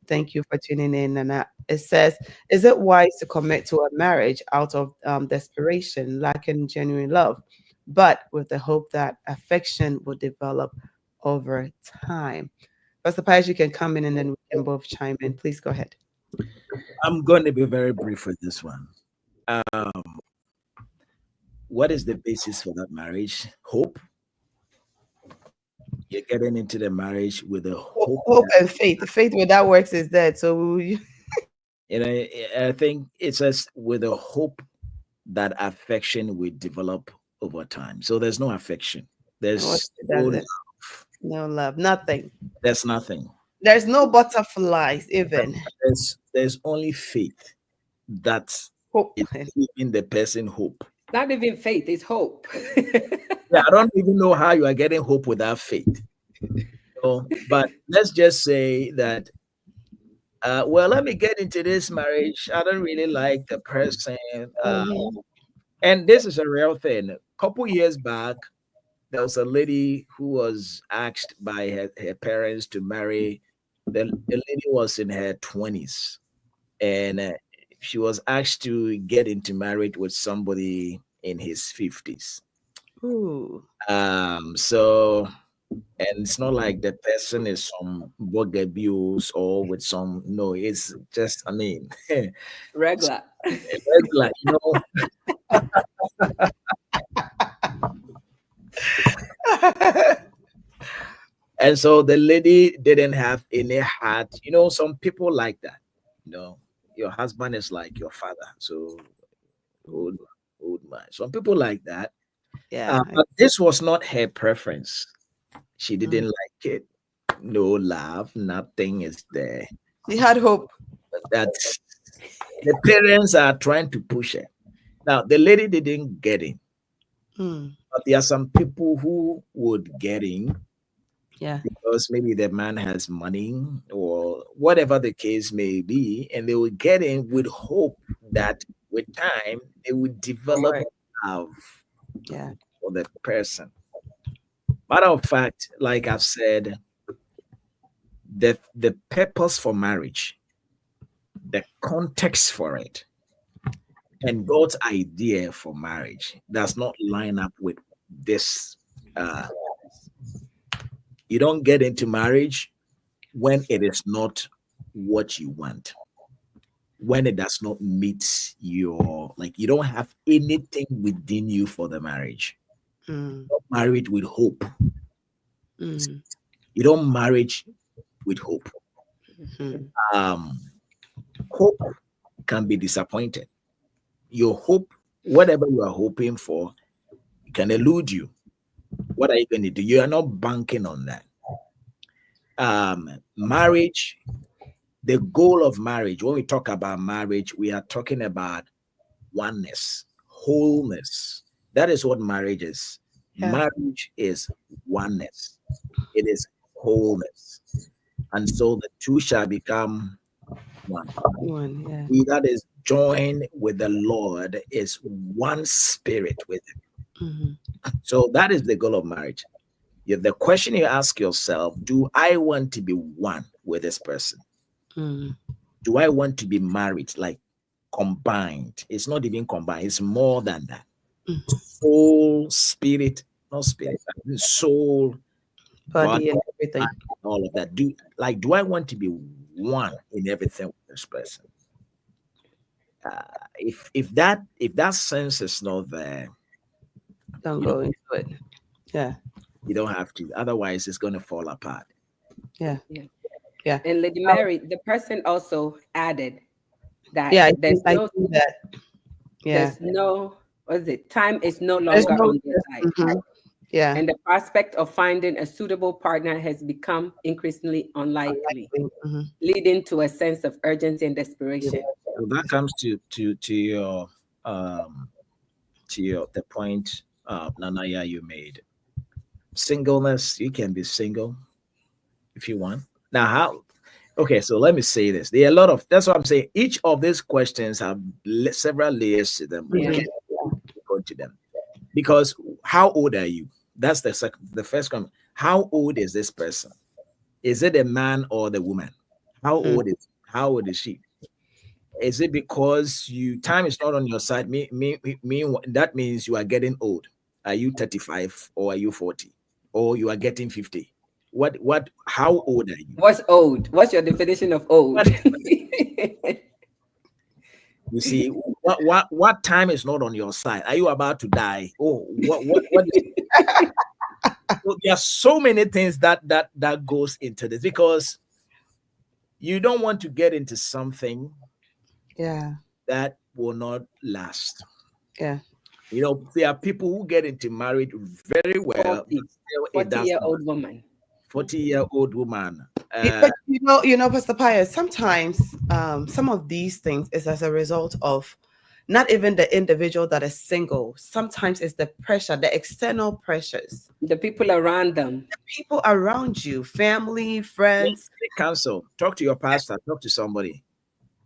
Thank you for tuning in, Nana. It says, is it wise to commit to a marriage out of desperation, lacking genuine love, but with the hope that affection will develop over time? Pastor Pius, you can come in and then we can both chime in. Please go ahead. I'm going to be very brief with this one. What is the basis for that marriage? Hope. You're getting into the marriage with a hope. Hope and faith. The faith without works is dead. So I think it's just with a hope that affection will develop over time. So there's no affection. what There's no does it? love. No love, nothing. There's nothing. There's no butterflies even. There's only faith that Hope. is giving the person hope. Not even faith, it's hope. Yeah, I don't even know how you are getting hope without faith. But let's just say that well, let me get into this marriage. I don't really like the person. Mhm. And this is a real thing. A couple years back, there was a lady who was asked by her parents to marry. The lady was in her 20s. And she was asked to get into marriage with somebody in his 50s. Ooh. So and it's not like the person is some bug abuse or with some no, it's just I mean Regular. regular, and so the lady didn't have any heart. Some people like that. Your husband is like your father, so old old man. Some people like that. Yeah. But this was not her preference. She Mm. didn't like it. No love, nothing is there. He had hope. That's The parents are trying to push it. Now, the lady didn't get in, Mm. but there are some people who would get in Yeah. because maybe the man has money or whatever the case may be, and they will get in with hope that with time they would develop Right. love Yeah. for the person. Matter of fact, like I've said, the purpose for marriage, the context for it, and God's idea for marriage does not line up with this. Uh, you don't get into marriage when it is not what you want, when it does not meet your, like, you don't have anything within you for the marriage. Mm. Marriage with hope. Mm. You don't marriage with hope. Mm. Um, Hope can be disappointed. Your hope, whatever you are hoping for, can elude you. What are you going to do? You are not banking on that. Marriage, the goal of marriage, when we talk about marriage, we are talking about oneness, wholeness. That is what marriage is. Yeah. Marriage is oneness, it is wholeness. And so the two shall become one. One. Yeah. He that is joined with the Lord is one spirit with him. Mm. So that is the goal of marriage. The question you ask yourself, do I want to be one with this person? Mm. Do I want to be married, like combined? It's not even combined, it's more than that. Mm. Soul, spirit, not spirit, soul, body, Body and everything. mind, all of that. Do I want to be one in everything with this person? Uh, if that sense is not there, Don't you don't go into it. Yeah. you don't have to. Otherwise, it's going to fall apart. Yeah. Yeah. Yeah. And Lady Mary, the person also added that Yeah. I there's no see that. Yeah. there's no what is it? Time is no There's longer no. on their side. Mhm. Yeah. And the prospect of finding a suitable partner has become increasingly unlikely, Mhm. leading to a sense of urgency and desperation. So that comes um to your the point, Nanaya, you made. Singleness, you can be single if you want. Now, how? Okay, so let me say this. There are a lot of. That's what I'm saying. Each of these questions have several layers to them. We Yeah. can go to them because how old are you? That's the first one. How old is this person? Is it a man or the woman? How old is she? Is it because time is not on your side? That means you are getting old. Are you 35 or are you 40? Or you are getting 50? How old are you? What's old? What's your definition of old? What you see, what time is not on your side? Are you about to die? Oh, what is so there are so many things that goes into this because you don't want to get into something Yeah. that will not last. Yeah. There are people who get into marriage very well, 40, but still it 40-year doesn't. old woman. 40-year-old woman. But Pastor Pius, sometimes some of these things is as a result of not even the individual that is single. Sometimes it's the pressure, the external pressures, The people around them. people around you, family, friends. Take counsel. Talk to your pastor. Talk to somebody.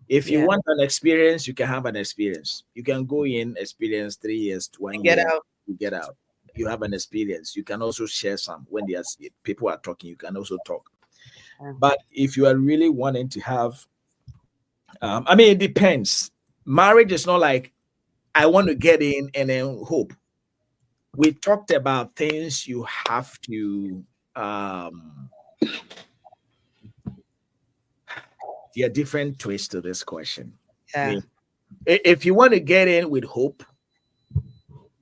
If you Yeah. want an experience, you can have an experience. You can go in, experience 3 years to one Get year, out. you get out. You have an experience. You can also share some. When people are talking, you can also talk. Yeah. But if you are really wanting to have, I mean, it depends. Marriage is not like I want to get in and then hope. We talked about things you have to. There are different twists to this question. I Yeah. mean, if you want to get in with hope,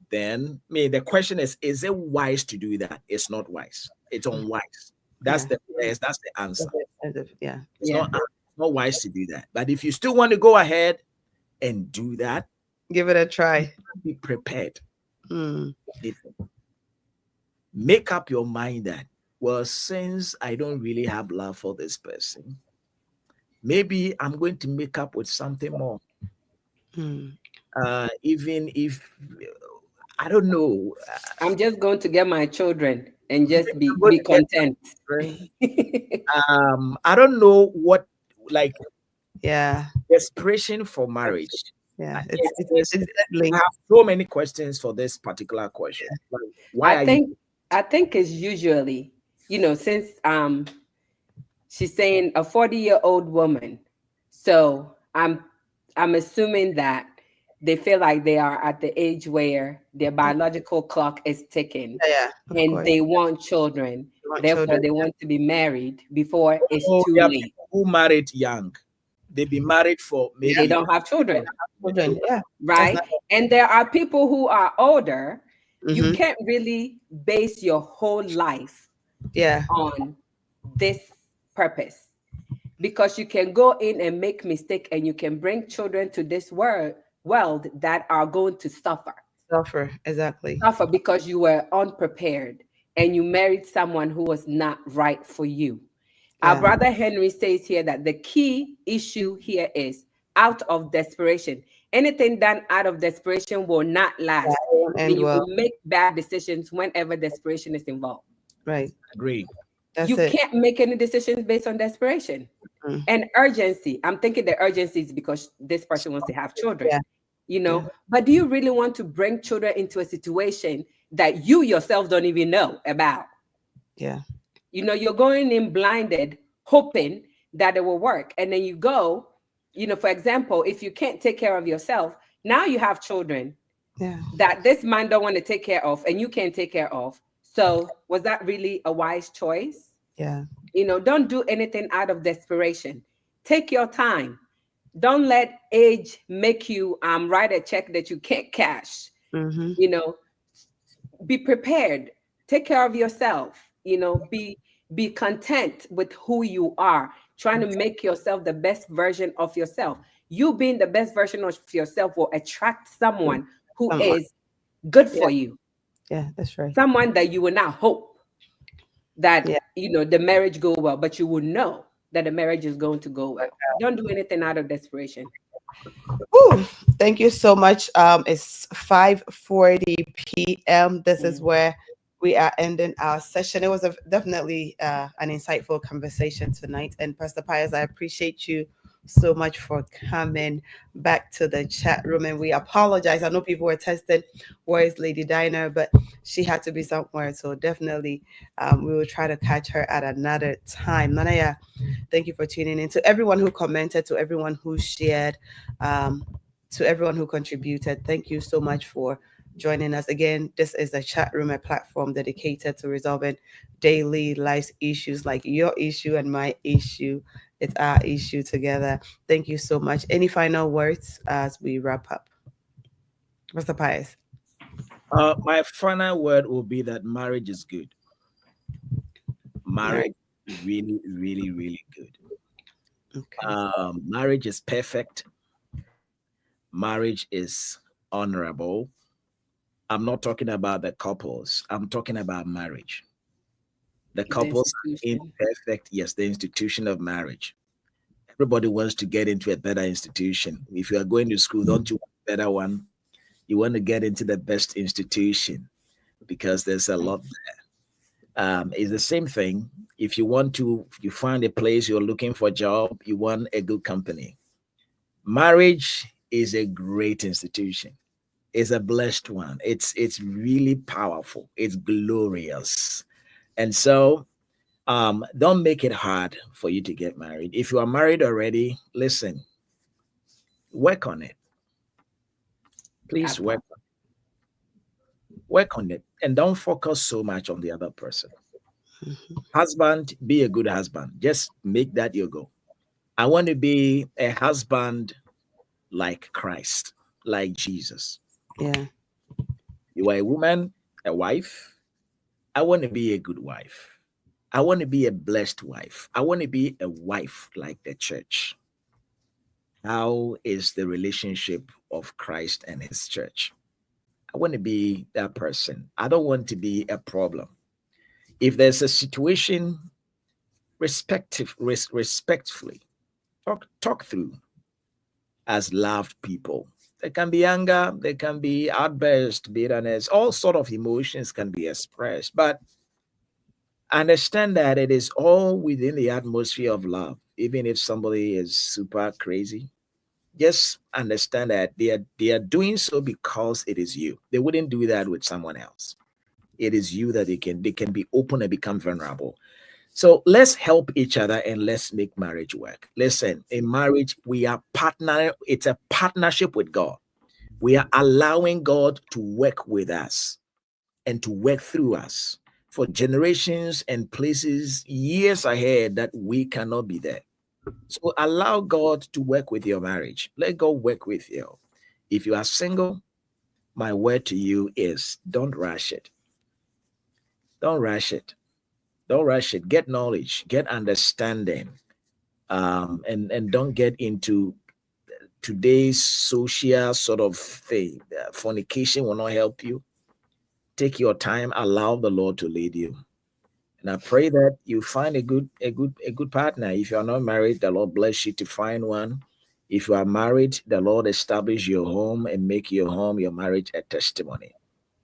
then the question is it wise to do that? It's not wise. It's unwise. That's Yeah. that's the answer. Yeah. It's Yeah. not wise to do that. But if you still want to go ahead and do that, Give it a try. be prepared. Mm. Make up your mind that, well, since I don't really have love for this person, maybe I'm going to make up with something more. Mm. Even if I don't know, I'm just going to get my children and just I'm be going be to get content. children. I don't know what like Yeah. desperation for marriage. Yeah. It's I deadly. have so many questions for this particular question. Like, why I are you? think I think it's usually, since she's saying a 40-year-old woman. So I'm assuming that they feel like they are at the age where their biological clock is ticking Yeah, yeah, of and course. they want children. You want Therefore, children. they want to be married before it's Oh, too there are late. people who married young. They've been married for Yeah. They maybe don't have children, Children. Yeah. That's right? not. And there are people who are older. You Mm-hmm. can't really base your whole life Yeah. on this purpose because you can go in and make mistake and you can bring children to this world that are going to Suffer. Exactly. suffer because you were unprepared and you married someone who was not right for you. Our Yeah. brother Henry says here that the key issue here is out of desperation. Anything done out of desperation will not Yeah. last, It won't and end you well. will make bad decisions whenever desperation is involved. Right. agree. That's You it. can't make any decisions based on desperation Mm. and urgency. I'm thinking the urgency is because this person wants to have children, Yeah. Yeah. but do you really want to bring children into a situation that you yourself don't even know about? Yeah. You're going in blinded, hoping that it will work. And then you go, for example, if you can't take care of yourself, now you have children Yeah. that this man don't want to take care of and you can't take care of. So was that really a wise choice? Yeah. Don't do anything out of desperation. Take your time. Don't let age make you write a check that you can't cash. Mm-hmm. You know, be prepared. Take care of yourself. Be content with who you are. Trying to make yourself the best version of yourself. You being the best version of yourself will attract someone who Someone. is good Yeah. for you. Yeah. That's right. Someone that you will not hope that Yeah. the marriage go well, but you will know that the marriage is going to go well. Don't do anything out of desperation. Whew. Thank you so much. It's 5:40 p.m. This is Mm. where we are ending our session. It was definitely an insightful conversation tonight. And Pastor Pius, I appreciate you so much for coming back to the chat room. And we apologize. I know people were testing where is Lady Dinah, but she had to be somewhere. So definitely we will try to catch her at another time. Nanaya, thank you for tuning in. To everyone who commented, to everyone who shared, um, to everyone who contributed, thank you so much for joining us. Again, this is a chat room, a platform dedicated to resolving daily life issues like your issue and my issue. It's our issue together. Thank you so much. Any final words as we wrap up? Mr. Pius. My final word will be that marriage is good. Right. Marriage is really, really, really good. Okay. Marriage is perfect. Marriage is honorable. I'm not talking about the couples. I'm talking about marriage. The The couples are institution. imperfect. Yes, the institution of marriage. Everybody wants to get into a better institution. If you are going to school, don't you want a better one? You want to get into the best institution because there's a lot there. It's the same thing. If you want to, you find a place, you're looking for a job, you want a good company. Marriage is a great institution. It's a blessed one. It's really powerful. It's glorious. And so don't make it hard for you to get married. If you are married already, listen, work on it. Please That part. work on it and don't focus so much on the other person. Mhm. Husband, be a good husband. Just make that your goal. I want to be a husband like Christ, like Jesus. Yeah. You are a woman, a wife. I want to be a good wife. I want to be a blessed wife. I want to be a wife like the church. How is the relationship of Christ and his church? I want to be that person. I don't want to be a problem. If there's a situation, respectfully talk through as loved people. There can be anger, there can be outburst, bitterness, all sort of emotions can be expressed. But understand that it is all within the atmosphere of love. Even if somebody is super crazy, just understand that they are doing so because it is you. They wouldn't do that with someone else. It is you that they can be open and become vulnerable. So let's help each other and let's make marriage work. Listen, in marriage, we are partner. It's a partnership with God. We are allowing God to work with us and to work through us for generations and places years ahead that we cannot be there. So allow God to work with your marriage. Let God work with you. If you are single, my word to you is don't rush it. Don't rush it. Don't rush it. Get knowledge, get understanding, and don't get into today's social sort of thing. Fornication will not help you. Take your time. Allow the Lord to lead you. And I pray that you find a good partner. If you are not married, the Lord bless you to find one. If you are married, the Lord establish your home and make your home, your marriage a testimony.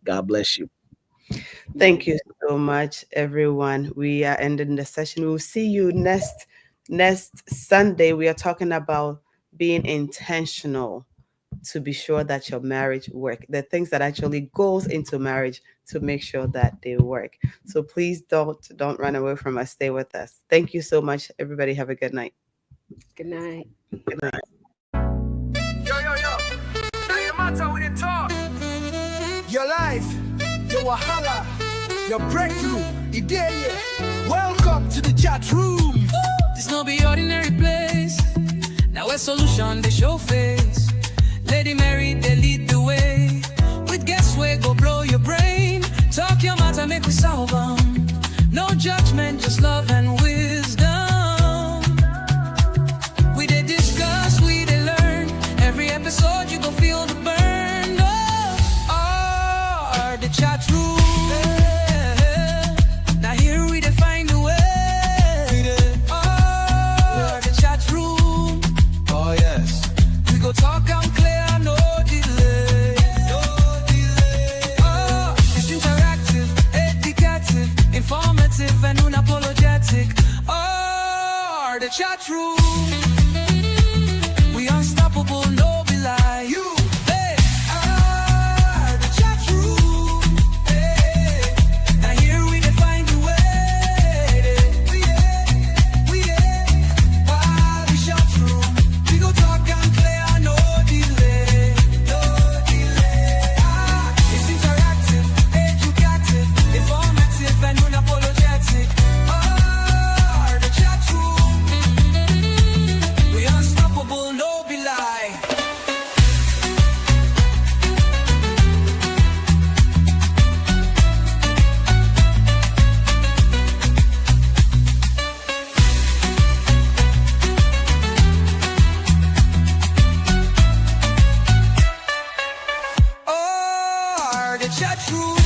God bless you. Thank you so much, everyone. We are ending the session. We'll see you next Sunday. We are talking about being intentional to be sure that your marriage work. The things that actually goes into marriage to make sure that they work. So please don't run away from us. Stay with us. Thank you so much, everybody. Have a good night. Good night. Good night. Yo, yo, yo. Now your matter with the talk. Your life, your wahala, your breakthrough, idea. Welcome to the chat room. This no be ordinary place. Now a solution they show face. Lady Mary they lead the way. With guess where go blow your brain. Talk your matter make we solve 'em. No judgment, just love and wisdom. We they discuss, we they learn. Every episode you gon' feel the burn. Oh, the chat room. Now here we define the way. Oh, the chat room. Oh, yes. We go talk and clear, no delay. No delay. Oh, it's interactive, educative, informative, and unapologetic. Oh, the chat room. We unstoppable, no be lie. You, hey, the chat room. Hey, now here we define the way. We the chat room. We go talk and clear, no delay. No delay. It's interactive, educative, informative, and unapologetic. Oh, the chat room. We unstoppable, no be lie. Oh, the chat room.